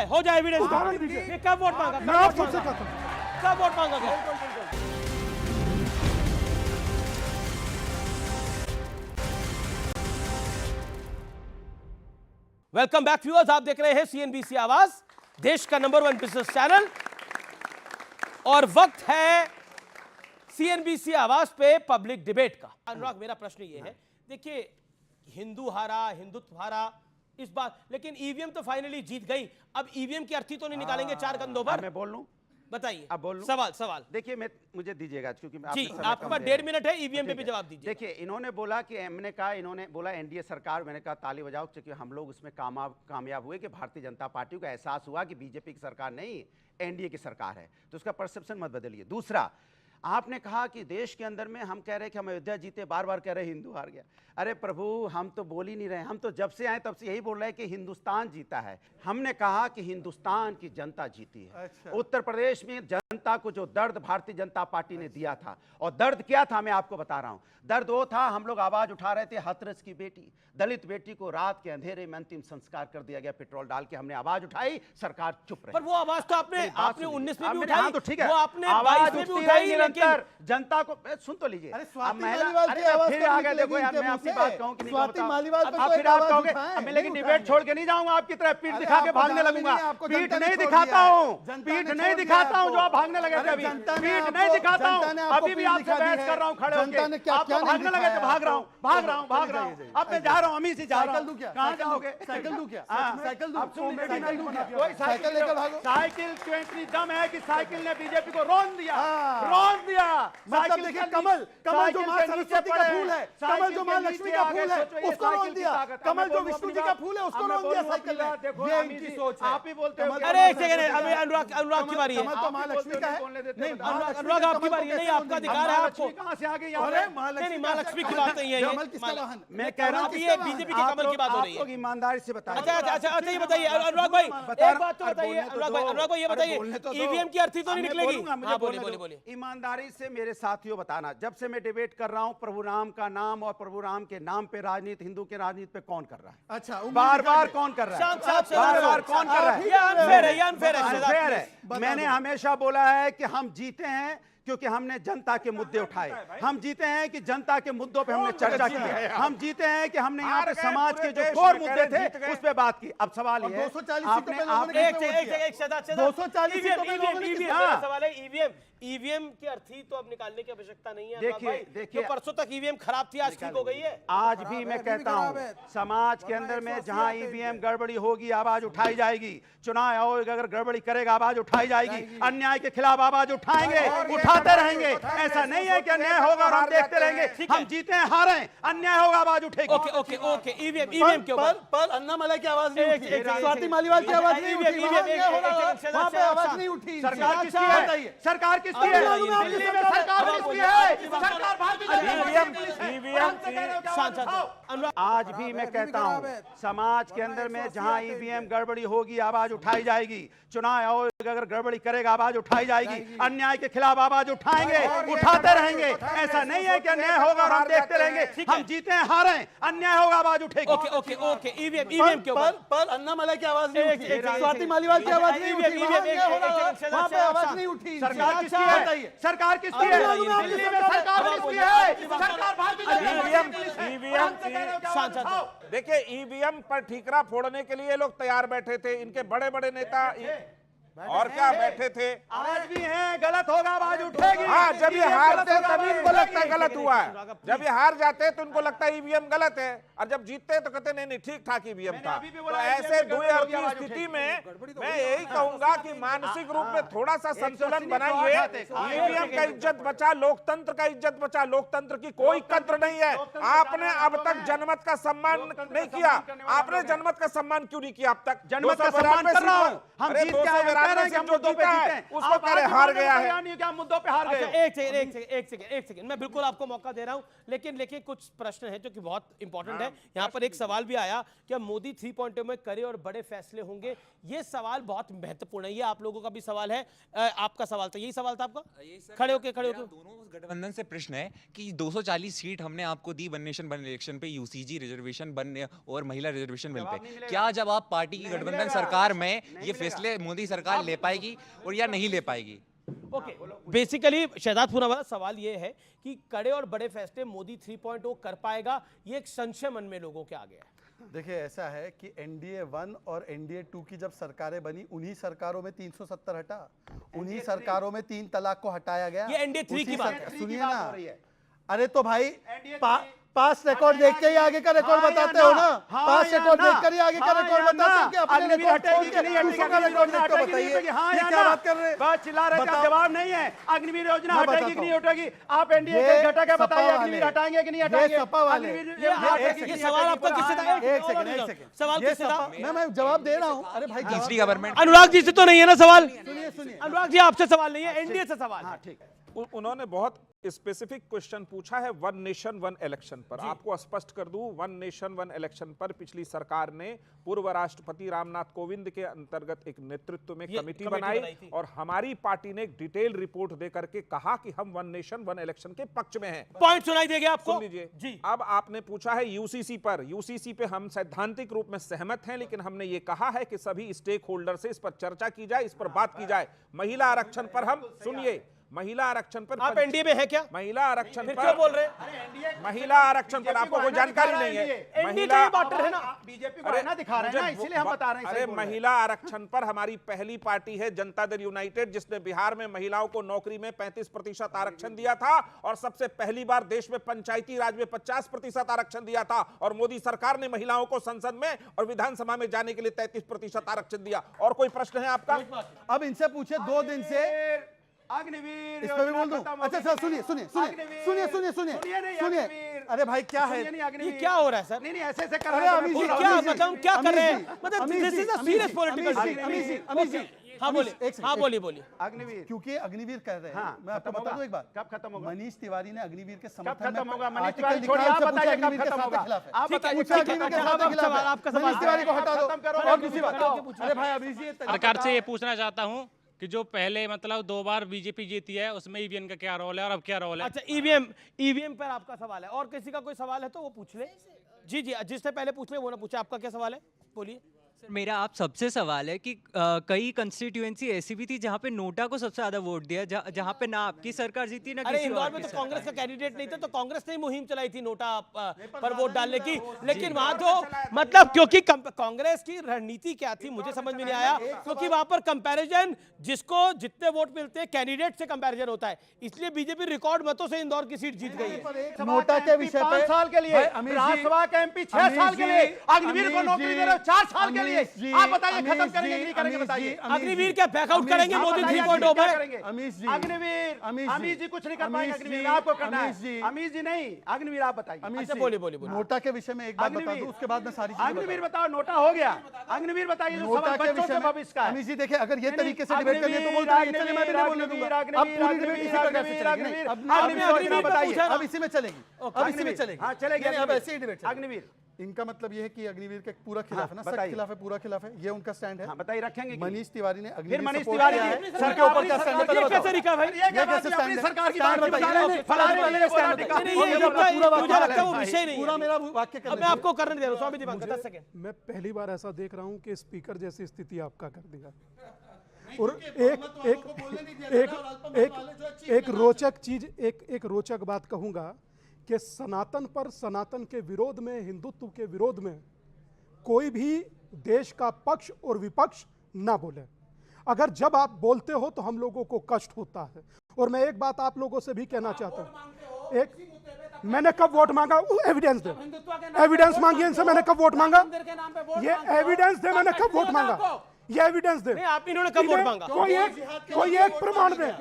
हो जाए एविडेंस। उदाहरण दीजिए। कब वोट मांगा? मैं आप सबसे कहता हूं, कब वोट मांगा गया? वेलकम बैक व्यूअर्स, आप देख रहे हैं सीएनबीसी आवाज, देश का नंबर 1 बिजनेस चैनल, और वक्त है सीएनबीसी आवाज पे पब्लिक डिबेट का। अनुराग, मेरा प्रश्न ये है, देखिए हिंदू हारा, हिंदुत्व हारा इस बार, लेकिन ईवीएम तो फाइनली जीत गई। अब ईवीएम की अर्थी तो नहीं निकालेंगे 4 कंधों पर? मैं बोल लूं? बताइए, अब बोल लूं? सवाल देखिए, मुझे दीजिएगा क्योंकि जी, आपके पास 1.5 मिनट है, ईवीएम पे भी जवाब दीजिए। देखिए, इन्होंने बोला कि हमने कहा, इन्होंने बोला एनडीए सरकार, मैंने कहा ताली बजाओ, क्योंकि हम लोग उसमें कामयाब हुए कि भारतीय जनता पार्टी को एहसास हुआ कि बीजेपी की सरकार नहीं, एनडीए की सरकार है, तो उसका परसेप्शन मत बदलिए। दूसरा, आपने कहा कि देश के अंदर में हम कह रहे हैं कि हम अयोध्या जीते, बार बार कह रहे हैं हिंदू हार गया। अरे प्रभु, हम तो बोल ही नहीं रहे, हम तो जब से आए तब से यही बोल रहे हैं कि हिंदुस्तान जीता है। हमने कहा कि हिंदुस्तान की जनता जीती है। अच्छा। उत्तर प्रदेश में जनता को जो दर्द भारतीय जनता पार्टी ने दिया था, और दर्द क्या था मैं आपको बता रहा हूं। दर्द वो था, हम लोग आवाज उठा रहे थे, हाथरस की बेटी, दलित बेटी को रात के अंधेरे में अंतिम संस्कार कर दिया गया पेट्रोल डाल के। हमने आवाज उठाई, सरकार चुप रही। पर वो आवाज तो आपने 19 में भी आपने- उठाई, हाँ, तो ठीक है, वो आपने आवाज 22 में भी उठती उठाई, रही निरंतर। निरंतर जनता को सुन तो लीजिए। अरे अब स्वाति महिला, मालीवाल अरे की आवाज फिर तो आगे निकलेगी देखो यार, इनके मैं मुंह अपनी से। बात कहूं कि नहीं स्वाति कहूं, मालीवाल पे अब कोई फिर आप आवाज कहोगे उठाए, मैं लेकिन नहीं डिबेट उठाए। छोड़ के नहीं जाऊंगा आपकी तरह, पीठ अरे दिखा के आपको भागने जाना भी लगूंगा। नहीं है, आपको पीठ जनता ने नहीं छोड़ दिखाता दिया है। हूं, जनता पीठ ने नहीं छोड़ दिखाता दिया हूं जो आप आपको। भागने लगे थे अरे अभी। जनता ने पीठ आपको- नहीं दिखाता जनता ने हूं, आपको अभी भी पीठ आपसे दिखा दी बहस है। कर रहा हूं खड़े जनता ने होकर। क्या आप क्या तो नहीं भागने लगे दिखाया थे, भाग रहा हूं, आपको? भाग रहा हूं, भाग रहा जाइए, हूं। जाइए। अब मैं जा रहा हूं, अमी से जा रहा साइकिल हूं। दूं क्या? कहां साइकिल जाओगे? दूं? साइकिल दूं क्या? हाँ। साइकिल दूं? अब सुन लीजिए, साइकिल दूं क्या? कोई साइकिल लेकर भागो। साइकिल क्यों इतनी दम है कि साइकिल ने बीजेपी को रौंद दिया, हाँ। रौंद दिया। मतलब साइकिल देखिए के कमल, नीचे- कमल जो साइकिल माँ के नीचे सरस्वती का पड़े फूल है, हैं। कमल साइकिल जो के माँ नीचे लक्ष्मी का आगे फूल है, सोचो, ये उसको साइकिल रोन की दिया। ताकत। कमल मैं जो बोलूं विष्णु अपनी जी का बात। फूल है, उसको अब मैं रोन दिया बोलूं अपनी साइकिल बात, ने। देखो ये अमी इनकी जी, सोच है। आप ही बोलते हो कमल कि- का अरे माँ एक सेकंड, सरस्वती अभी का है। अनुराग की बारी है। कमल तो माँ लक्ष्मी का है। नहीं, माँ लक्ष्मी अनुराग का आपकी कमल बारी है। को नहीं, कैसे आपका रोन देंगे? अधिकार है माँ आपको। लक्ष्मी कहाँ से आ गई यहाँ अरे पे? माँ नहीं, लक्ष्मी माँ का लक्ष्मी की कमल- बात नहीं है ये। कमल किसका वाहन? मैं कह रहा हूँ अब ये बीजेपी के कमल की बात हो रही आप लोग है। ईमानदारी से बताइए। अच्छा, ये बताइए अनुराग भाई, बता एक बात तो अरे बताइए बोलने तो अनुराग दो। भाई ये अरे बताइए, बोलने तो दो। ईवीएम की अर्थी तो अब नहीं मैं निकलेगी? बोलूंगा, मुझे हाँ, बोलने बोलिए दो। बोलिए। ईमानदारी से मेरे साथियों बताना, जब से मैं डिबेट कर रहा हूं, प्रभु राम का नाम और प्रभु राम के नाम पे राजनीति, हिंदू के राजनीति पे कौन कर रहा है? अच्छा, उम्मीद बार दिखा बार के। कौन कर रहा शांत, है? शांत, बार बार शांत, कौन कर रहा है? ये अनफेयर है, ये अनफेयर है। अनफेयर है। बता मैंने दो। हमेशा बोला है कि हम जीते हैं क्योंकि हमने जनता के मुद्दे उठाए। हम जीते हैं कि जनता के मुद्दों पे हमने चर्चा की है। हम जीते हैं कि हमने यहाँ पे समाज के जो कोर मुद्दे थे उस पे बात की। अब सवाल ये है, 240 आपने सीटों पे लोगों ने एक सेकंड 240 सीटों पे लोगों ने किसने मेरा हाँ। सवाल है ईवीएम की अर्थी तो अब निकालने की आवश्यकता नहीं है। देखिए, अनुराग भाई, देखिए। जो परसों तक ईवीएम खराब थी आज ठीक हो गई है। आज खराब भी है, मैं अभी भी कहता खराब हूँ है। समाज के वरना अंदर में 180 जहाँ आते हैं ईवीएम गड़बड़ी होगी आवाज उठाई जाएगी। चुनाव आयोग अगर गड़बड़ी करेगा आवाज उठाई जाएगी। अन्याय के खिलाफ आवाज उठाएंगे, उठाते रहेंगे। ऐसा नहीं है कि अन्याय होगा और हम देखते रहेंगे। हम जीते हैं हारे, अन्याय होगा आवाज उठेगी। ओके ईवीएम के ऊपर पर अन्नामलाई की आवाज नहीं एक- उठी, एक- स्वाति मालीवाल की आवाज नहीं उठी, EVM, वहाँ अन्याय हो रहा एक- है, वहाँ पे आवाज नहीं उठी। सरकार किसकी अच्छा, है? बताइए। सरकार किसकी है? तमिलनाडु में आपकी दिल्ली में सरकार सरकार है। किसकी है? सरकार भारतीय जनता ईवीएम पार्टी की। ईवीएम हमसे कह रहे हो कि आवाज शांत, शांत। उठाओ। अनुराग आज भी खराब मैं है, अभी भी कहता खराब हूँ है। समाज के वरना अंदर में 180 जहाँ आते हैं ईवीएम गड़बड़ी होगी आवाज उठाई जाएगी। चुनाव आयोग अगर गड़बड़ी करेगा आवाज उठाई जाएगी। अन्याय के खिलाफ आवाज उठाएंगे, उठाते रहेंगे। ऐसा नहीं है कि अन्याय होगा और हम देखते रहेंगे। हम जीते हैं हारे, अन्याय होगा आवाज उठेगी। ओके ईवीएम के ऊपर पर अन्नामलाई की आवाज नहीं एक- उठी, एक- स्वाति मालीवाल की आवाज नहीं उठी, EVM, वहाँ अन्याय हो रहा है, एक- वहाँ पे आवाज नहीं उठी। सरकार किसकी बताइए। है? सरकार किसकी है? तमिलनाडु में आपकी दिल्ली में सरकार है। सरकार किसकी है? सरकार भारतीय जनता ईवीएम पार्टी की है। ईवीएम हमसे कह रहे हो कि आवाज शांत, उठाओ। देखिए ईवीएम पर ठीकरा फोड़ने के लिए लोग तैयार बैठे थे। इनके बड़े बड़े नेता और क्या बैठे थे। आज भी हैं, गलत होगा आवाज उठेगी। हाँ, जब ये हारते हैं तभी इनको लगता है एक गलत सेकंड, हुआ एक है। सेकंड, जब ये हार जाते हैं तो इनको लगता है ईवीएम गलत है, और जब जीतते हैं तो कहते हैं नहीं नहीं ठीक ठाक ईवीएम मैंने था। अभी भी तो बोला ऐसे EVM में गड़बड़ी होगी, द्वि आवाज स्थिति उठेगी। में मैं यही कहूंगा कि मानसिक रूप में थोड़ा सा संतुलन बनाइए। ईवीएम का इज्जत बचा, लोकतंत्र का इज्जत बचा। लोकतंत्र की कोई कद्र नहीं है। आपने अब तक जनमत का सम्मान नहीं किया। आपने जनमत का सम्मान क्यों नहीं किया अब तक? जनमत का सम्मान कर रहा हूं। हम जीत के आए, कह रहे हैं कि हम मुद्दों पे जीते हैं। उसको आप कह रहे आज भी हार बोलने गया को है। तैयार नहीं हो कि आप मुद्दों पे हार गए अच्छा हो। एक सेकंड मैं बिल्कुल आपको मौका दे रहा हूं, लेकिन कुछ प्रश्न है जो कि बहुत इंपॉर्टेंट है। यहाँ पर एक सवाल भी आया कि मोदी 3.0 में करे और बड़े फैसले होंगे। ये सवाल बहुत महत्वपूर्ण है। ये आप लोगों का भी सवाल है, आपका सवाल था, यही सवाल था आपका? खड़े होके दोनों गठबंधन से प्रश्न है कि 240 सीट हमने आपको दी वन नेशन वन इलेक्शन पे, यूसीजी रिजर्वेशन बन और महिला रिजर्वेशन बिल पे। क्या जब आप पार्टी की गठबंधन सरकार में ये फैसले मोदी सरकार ले पाएगी और या नहीं ले पाएगी? ओके बेसिकली शहजाद पूरा वाला सवाल ये है कि कड़े और बड़े फैसले मोदी 3.0 कर पाएगा, ये एक संशय मन में लोगों के आ गया है। देखिए ऐसा है कि एनडीए 1 और एनडीए 2 की जब सरकारें बनी, उन्हीं सरकारों में 370 हटा, उन्हीं सरकारों में 3 तलाक को हटाया गया। ये एनडीए 3 की बात है। सुनिए ना, अरे तो भाई पास्ट रिकॉर्ड देख के ही आगे का रिकॉर्ड बताते हो ना। पास्ट रिकॉर्ड देख कर ही आगे का रिकॉर्ड बताते हैं कि अपने रिकॉर्ड छोड़ के दूसरों का रिकॉर्ड देख कर बताइए ये क्या बात कर रहे हैं? बस चिल्ला रहे थे, जवाब नहीं है। अग्निवीर योजना हटेगी कि नहीं हटेगी? आप एनडीए ये के घटक है, सपा बताइए वाले, अग्निवीर हटाएंगे कि नहीं हटाएंगे? ये सपा वाले, अग्निवीर ये योजना हटेगी एक कि सेकंड, नहीं ये सवाल हटेगी? आपका किससे था? एक सेकंड सवाल ये किससे था? सपा, मैं जवाब दे रहा हूँ। अरे भाई जवाब तीसरी गवर्नमेंट अनुराग जी से तो नहीं है ना सवाल? सुनिए अनुराग जी आपसे सवाल नहीं है, एनडीए से सवाल है। ठीक है। उन्होंने बहुत स्पेसिफिक क्वेश्चन पूछा है वन नेशन वन इलेक्शन पर। आपको स्पष्ट कर दूं, वन नेशन वन इलेक्शन पर पिछली सरकार ने पूर्व राष्ट्रपति रामनाथ कोविंद के अंतर्गत एक नेतृत्व में कमेटी बनाई थी। और हमारी पार्टी ने एक डिटेल रिपोर्ट देकर के कहा कि हम वन नेशन वन इलेक्शन के पक्ष में हैं। पॉइंट सुनाई देगा आपको? सुन लीजिए जी। अब आपने पूछा है यूसीसी पर। यूसीसी पे हम सैद्धांतिक रूप में सहमत हैं, लेकिन हमने ये कहा है कि सभी स्टेक होल्डर से इस पर चर्चा की जाए, इस पर बात की जाए। महिला आरक्षण पर हम सुनिए, महिला आरक्षण पर आप एनडीए में है क्या? महिला आरक्षण फिर पर क्यों बोल रहे हैं? महिला आरक्षण पर आपको कोई जानकारी नहीं है? एनडीए का ही बाटर है ना। बीजेपी को आईना दिखा रहे हैं ना, इसीलिए हम बता रहे हैं। अरे महिला आरक्षण पर हमारी पहली पार्टी है जनता दल यूनाइटेड, जिसने बिहार में महिलाओं को नौकरी में 35% आरक्षण दिया था और सबसे पहली बार देश में पंचायती राज में 50% आरक्षण दिया था। और मोदी सरकार ने महिलाओं को संसद में और विधानसभा में जाने के लिए 33% आरक्षण दिया। और कोई प्रश्न है आपका? अब इनसे पूछे 2 दिन से अग्निवीर इस पर भी बोल दूं। अच्छा सर सुनिए सुनिए सुनिए सुनिए सुनिए सुनिए। अरे भाई क्या है ये क्या हो रहा है सर? नहीं ऐसे ऐसे कर अरे रहे हैं। अमीश जी, क्या अमीश जी, मतलब क्या कर रहे हैं? मतलब Amish this ji, is a Amish serious ji, political Amish ji, Amish ji, हाँ बोलिए, हाँ बोलिए बोलिए। अग्निवीर क्योंकि अग्निवीर कह रहे हैं। हाँ, मैं आपको खत्म बता होगा? दूं एक बात। कब खत्म होगा? मनीष तिवारी ने अग्निवीर के कब समर्थन खत्म में होगा? मनीष आर्टिकल तिवारी लिखा छोड़िए, है, आप उससे पूछा बताइए अग्निवीर कब के खत्म साथ होगा? खिलाफ है। आप बताइए पूछा अग्निवीर के साथ खिलाफ है। आपका सवाल मनीष तिवारी को हटा दो। खत्म करो। और दूसरी बात, अरे भाई अमीश जी सरकार से ये पूछना चाहता हूँ कि जो पहले मतलब 2 बार बीजेपी जीती है उसमें ईवीएम का क्या रोल है और अब क्या रोल है? अच्छा ईवीएम पर आपका सवाल है। और किसी का कोई सवाल है तो वो पूछ ले। जी जी, जिसने पहले पूछ ले वो ना पूछे। आपका क्या सवाल है? बोलिए। सर मेरा आप सबसे सवाल है कि कई कंस्टिट्यूएंसी ऐसी भी थी जहाँ पे नोटा को सबसे ज्यादा वोट दिया, जहाँ पे ना आपकी सरकार जीती ना अरे किसी इंदौर और में की तो सरकार। कांग्रेस का कैंडिडेट नहीं था तो कांग्रेस ने ही मुहिम चलाई थी नोटा पर वोट डालने की। लेकिन वहां तो मतलब क्योंकि कांग्रेस की रणनीति क्या थी मुझे समझ में नहीं आया। क्योंकि वहां पर कंपैरिजन जिसको जितने वोट मिलते हैं कैंडिडेट से कंपैरिजन होता है, इसलिए बीजेपी रिकॉर्ड मतों से इंदौर की सीट जीत गई है। नोटा के विषय पे 5 साल के लिए, राज्यसभा के एमपी 6 साल के लिए, अग्निवीर को नौकरी दे रहे हो 4 साल के लिए। आप बताइए खत्म करेंगे नहीं करेंगे? बताइए। अग्निवीर क्या बैकआउट करेंगे मोदी 3.0 में? अमीश जी, अग्निवीर, अमीश जी कुछ नहीं कर पाएंगे। अग्निवीर आपको करना है। अमीश जी नहीं, अग्निवीर आप बताइए। अमीश अच्छा, जी, बोलिए, बोलिए, बोलिए। नोटा के विषय में एक बात बता अग्निवीर, दूं, उसके बाद मैं सारी चीजें अग्निवीर बताओ, नोटा हो गया। अग्निवीर बताइए जो नोटा सवाल के बच्चों विषय के में भविष्य का है। अमीश जी देखिए, अगर ये नहीं, तरीके से डिबेट करिए तो बोलते रहिए, चलिए मैं भी नहीं बोलने दूंगा। अब पूरी डिबेट इसी पर कैसे चलेगी? नहीं, अब इसी में चलेगी, अब इसी में चलेगी। हाँ चलेगी। अब ऐसे ही डिबेट चलेगी। अग्निवीर इनका मतलब ये है कि अग्निवीर के पूरा खिलाफ है ना, सख्त बताइए। खिलाफ है, पूरा खिलाफ है, ये उनका स्टैंड है। हाँ बताइए, रखेंगे कि मनीष तिवारी ने फिर अग्निवीर मनीष सपोर्ट तिवारी किया है। जी, सर के ऊपर क्या स्टैंड है? ये कैसे तरीका भाई? ये क्या कैसे बात है? अपनी स्टैंड है? सरकार की स्टैंड बात बताइए। बताइए। फलाने वाले का स्टैंड दिखा- बताइए। नहीं, ये पूरा मुझे वाक्य लगता है वो है। विषय नहीं पूरा है। मेरा वाक्य अब मैं आपको करने दे रहा हूँ स्वामी जी, 10 सेकंड। मैं पहली बार ऐसा देख रहा हूँ कि स्पीकर जैसी स्थिति आपका कर दिया। और एक रोचक चीज, एक रोचक बात कहूंगा कि सनातन पर, सनातन के विरोध में, हिंदुत्व के विरोध में कोई भी देश का पक्ष और विपक्ष ना बोले। अगर जब आप बोलते हो तो हम लोगों को कष्ट होता है। और मैं एक बात आप लोगों से भी कहना चाहता हूं, मैंने कब वोट मांगा? एविडेंस दे, एविडेंस मांगिए इनसे, मैंने कब वोट मांगा? ये एविडेंस दे, मैंने कब वोट मांगा? ये एविडेंस दे। नहीं, आप इन्होंने कब वोट मांगा? कोई एक प्रमाण दे,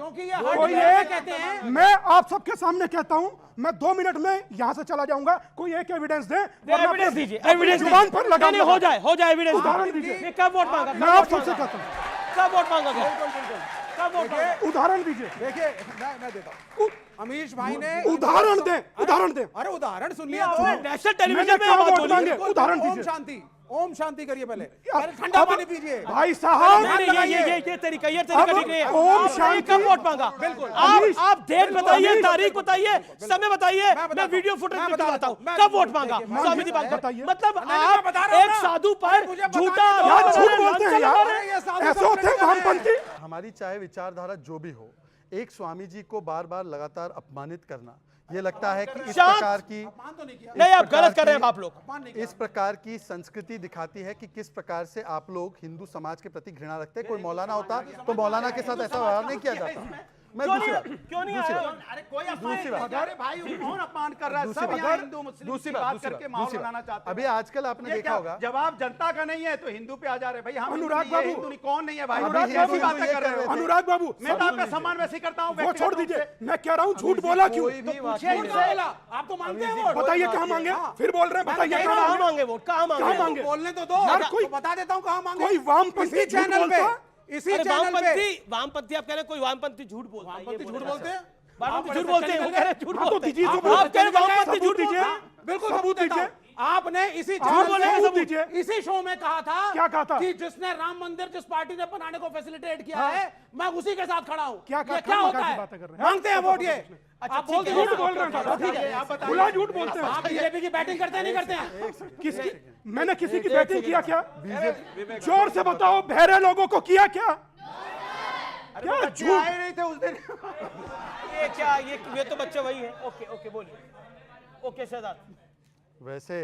कोई एक। मैं आप सबके सामने कहता हूं, मैं 2 मिनट में यहां से चला जाऊंगा, कोई एक एविडेंस दे। एविडेंस दीजिए, एविडेंस जुबान पर लगा। नहीं, हो जाए एविडेंस। उदाहरण दीजिए। ये कब वोट मांगा? मैं आप सबसे कहता हूं, कब वोट मांगा? कब वोट मांगा? उदाहरण दीजिए। देखिए मैं देता हूं। अमीश भाई ने उदाहरण दे, उदाहरण दे। अरे उदाहरण सुन ये लिया तो नेशनल टेलीविजन मैंने में कहा बात वोट बोली। मांगे, उदाहरण ओम दीजिए। शांति, ओम शांति करिए पहले ठंडा अब पानी पीजिए। भाई साहब, नहीं, ये तरीका अब ठीक नहीं है। ओम आपने शांति। कब वोट मांगा? बिल्कुल। आप डेट बताइए, तारीख बताइए, समय बताइए, मैं मैं वीडियो फुटेज मैं दिखाता बताता हूँ। हूँ। कब वोट मांगा? देखिए, स्वामी जी बात बताइए। मतलब मैं आप बता रहा हूँ एक ना। साधु पर मुझे बताने झूठा दो। यार झूठ आरोप बोलते हैं लगा रहे हैं। यार, ऐसे होते हैं वामपंथी। हमारी चाहे विचारधारा जो भी हो, एक स्वामी जी को बार बार लगातार अपमानित करना, ये लगता है कि इस शांत। प्रकार की नहीं, आप गलत कर रहे हैं आप लोग। इस प्रकार की संस्कृति दिखाती है कि किस प्रकार से आप लोग हिंदू समाज के प्रति घृणा रखते हैं। कोई मौलाना होता तो मौलाना के साथ ऐसा व्यवहार नहीं किया जाता। मैं दूसरी बात, क्यों नहीं आया? अरे कोई दूसरी बात, अरे भाई कौन अपमान कर रहा है? सब दूसरी यहाँ बात, हिंदू मुस्लिम दूसरी की बात, बात दूसरी करके बात, माहौल दूसरी बनाना बात। चाहते अभी हैं। आजकल आपने ये देखा क्या होगा, जवाब जनता का नहीं है तो हिंदू पे आ जा रहे हैं। भाई हम हिंदू अनुराग नहीं है, बाबू। हिंदू नहीं, कौन नहीं है भाई? अनुराग कैसी बाबू, बातें ये कर रहे कर रहे हो? थे। अनुराग बाबू, मैं तो आपका सम्मान वैसे करता हूँ वो व्यक्तिगत छोड़ रूप दीजिए। से। मैं कह रहा हूँ झूठ बोला क्यों? कोई भी वाक्य पूछिए नहीं। इनसे। आप तो मांगते हैं वोट। बताइए कहाँ मांगे? फिर बोल रहे हैं, बताइए कहाँ कहाँ मांगे? मांगे वोट? कहाँ कहाँ मांगे? मांगे? बोलने तो दो। यार कोई- तो बता देता हूँ कहाँ मांगे। कोई वामपंथी इसी झूठ चैनल बोलता पे, है? इसी अरे चैनल पे वामपंथी आप कह रहे हैं कोई वामपंथी झूठ बोलता है? वामपंथी ये झूठ बोल बोलते रहे हैं। वामपंथी झूठ बोलते हैं, वो कह रहे हैं झूठ हाँ, तो बोलते हैं। दीजिए तो आप बोलो। कह रहे हैं वामपंथी झूठ सबूत बोलते हैं? दीजिए। बिल्कुल सबूत सबूत देता दीजिए। हूं। आपने इसी आप चैनल बोले पे सबूत दीजिए। इसी शो में कहा था, क्या कहा था? कि जिसने राम मंदिर जिस पार्टी ने बनाने को फैसिलिटेट किया हाँ। है, मैं उसी के साथ खड़ा हूं। क्या ये कहा? क्या कहाँ होता की है? बातें कर रहे हैं? मांगते हैं वोट ये। अच्छा, आप बोलते ठीक है, झूठ बोल रहे हैं ठीक है, आप साहब, बताइए। खुला झूठ बोलते हैं। आप बीजेपी की बैटिंग करते हैं नहीं करते हैं? किसकी? मैंने किसी की बैटिंग किया क्या? जोर से बताओ, बहरे लोगों को किया क्या? अरे वो बच्चे आए नहीं थे उस दिन। ये क्या, ये तो बच्चे वही है। ओके ओके बोलिए। ओके शहजाद, वैसे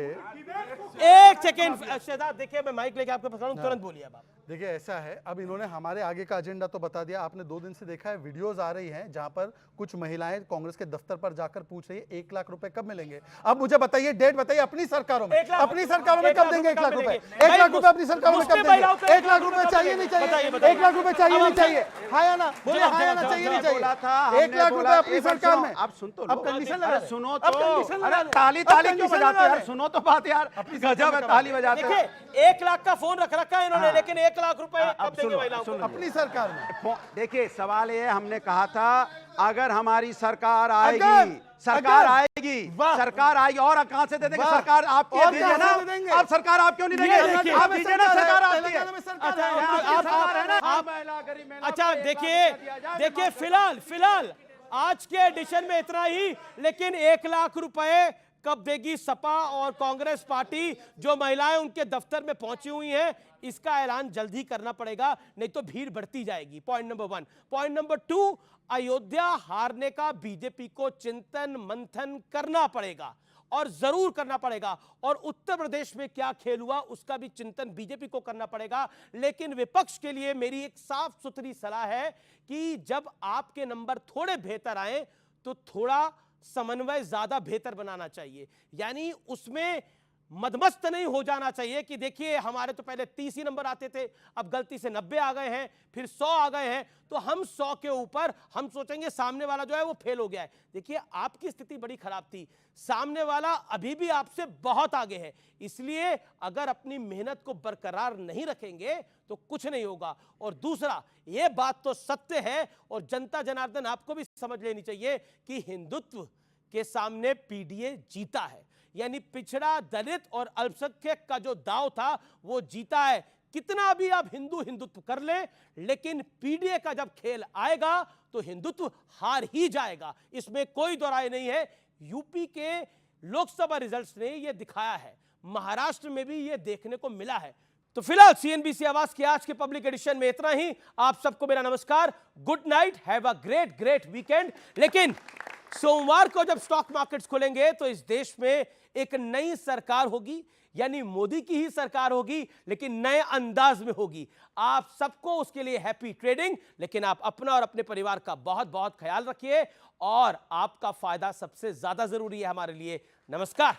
एक सेकेंड शहजाद, देखिए मैं माइक लेके आपके पास आऊं, तुरंत बोलिए अब आप। देखिए ऐसा है, अब इन्होंने हमारे आगे का एजेंडा तो बता दिया। आपने 2 दिन से देखा है वीडियोस आ रही हैं जहां पर कुछ महिलाएं कांग्रेस के दफ्तर पर जाकर पूछ रही है 1 लाख रुपए कब मिलेंगे। अब मुझे बताइए, डेट बताइए अपनी सरकारों में, अपनी सरकारों में कब देंगे 1 लाख रुपए? 1 लाख रुपए अपनी सरकारों में कब देंगे? 1 लाख रुपए चाहिए नहीं चाहिए? 1 लाख रुपए चाहिए नहीं चाहिए? हाँ या ना, बोले हाँ या ना, चाहिए नहीं चाहिए? 1 लाख रुपए अपनी सरकार में। आप सुन तो अब कंडीशन लगा, सुनो तो, अरे ताली ताली क्यों बजाते हो यार? सुनो तो बात यार, गजब है, ताली बजाते हो। देखिए 1 लाख का फोन रख रखा है इन्होंने, लेकिन 1 लाख रुपए कब देंगे महिलाओं को? अपनी सरकार में। देखिए सवाल ये, हमने कहा था अगर हमारी सरकार आएगी, सरकार आएगी और कहां से दे देंगे? सरकार आप क्यों दीजिए ना, आप सरकार आप क्यों नहीं देंगे? आप दीजिए ना, सरकार आती है। अच्छा देखिए फिलहाल आज के एडिशन में इतना ही, लेकिन 1 लाख रुपए कब देगी सपा और कांग्रेस पार्टी, जो महिलाएं उनके दफ्तर में पहुंची हुई हैं, इसका ऐलान जल्दी करना पड़ेगा, नहीं तो भीड़ बढ़ती जाएगी। Point number 1। Point number 2, Ayodhya हारने का बीजेपी को चिंतन मंथन करना पड़ेगा, और जरूर करना पड़ेगा। और उत्तर प्रदेश में क्या खेल हुआ उसका भी चिंतन बीजेपी को करना पड़ेगा। लेकिन विपक्ष के लिए मेरी एक साफ सुथरी सलाह है कि जब आपके नंबर थोड़े बेहतर आए तो थोड़ा समन्वय ज्यादा बेहतर बनाना चाहिए, यानी उसमें मदमस्त नहीं हो जाना चाहिए कि देखिए हमारे तो पहले 30 ही नंबर आते थे, अब गलती से 90 आ गए हैं, फिर 100 आ गए हैं, तो हम 100 के ऊपर हम सोचेंगे सामने वाला जो है वो फेल हो गया है। देखिए आपकी स्थिति बड़ी खराब थी, सामने वाला अभी भी आपसे बहुत आगे है, इसलिए अगर अपनी मेहनत को बरकरार नहीं रखेंगे तो कुछ नहीं होगा। और दूसरा, ये बात तो सत्य है और जनता जनार्दन आपको भी समझ लेनी चाहिए कि हिंदुत्व के सामने पीडीए जीता है, यानी पिछड़ा, दलित और अल्पसंख्यक का जो दांव था वो जीता है। कितना भी आप हिंदुत्व कर ले, लेकिन पीडीए का जब खेल आएगा तो हिंदुत्व हार ही जाएगा, इसमें कोई दो राय नहीं है। यूपी के लोकसभा रिजल्ट्स ने यह दिखाया है, महाराष्ट्र में भी यह देखने को मिला है। तो फिलहाल सीएनबीसी आवाज के आज के पब्लिक एडिशन में इतना ही। आप सबको मेरा नमस्कार, good night, have a great weekend. लेकिन सोमवार को जब स्टॉक मार्केट्स खुलेंगे तो इस देश में एक नई सरकार होगी, यानी मोदी की ही सरकार होगी, लेकिन नए अंदाज में होगी। आप सबको उसके लिए हैप्पी ट्रेडिंग, लेकिन आप अपना और अपने परिवार का बहुत बहुत ख्याल रखिए, और आपका फायदा सबसे ज्यादा जरूरी है हमारे लिए। नमस्कार।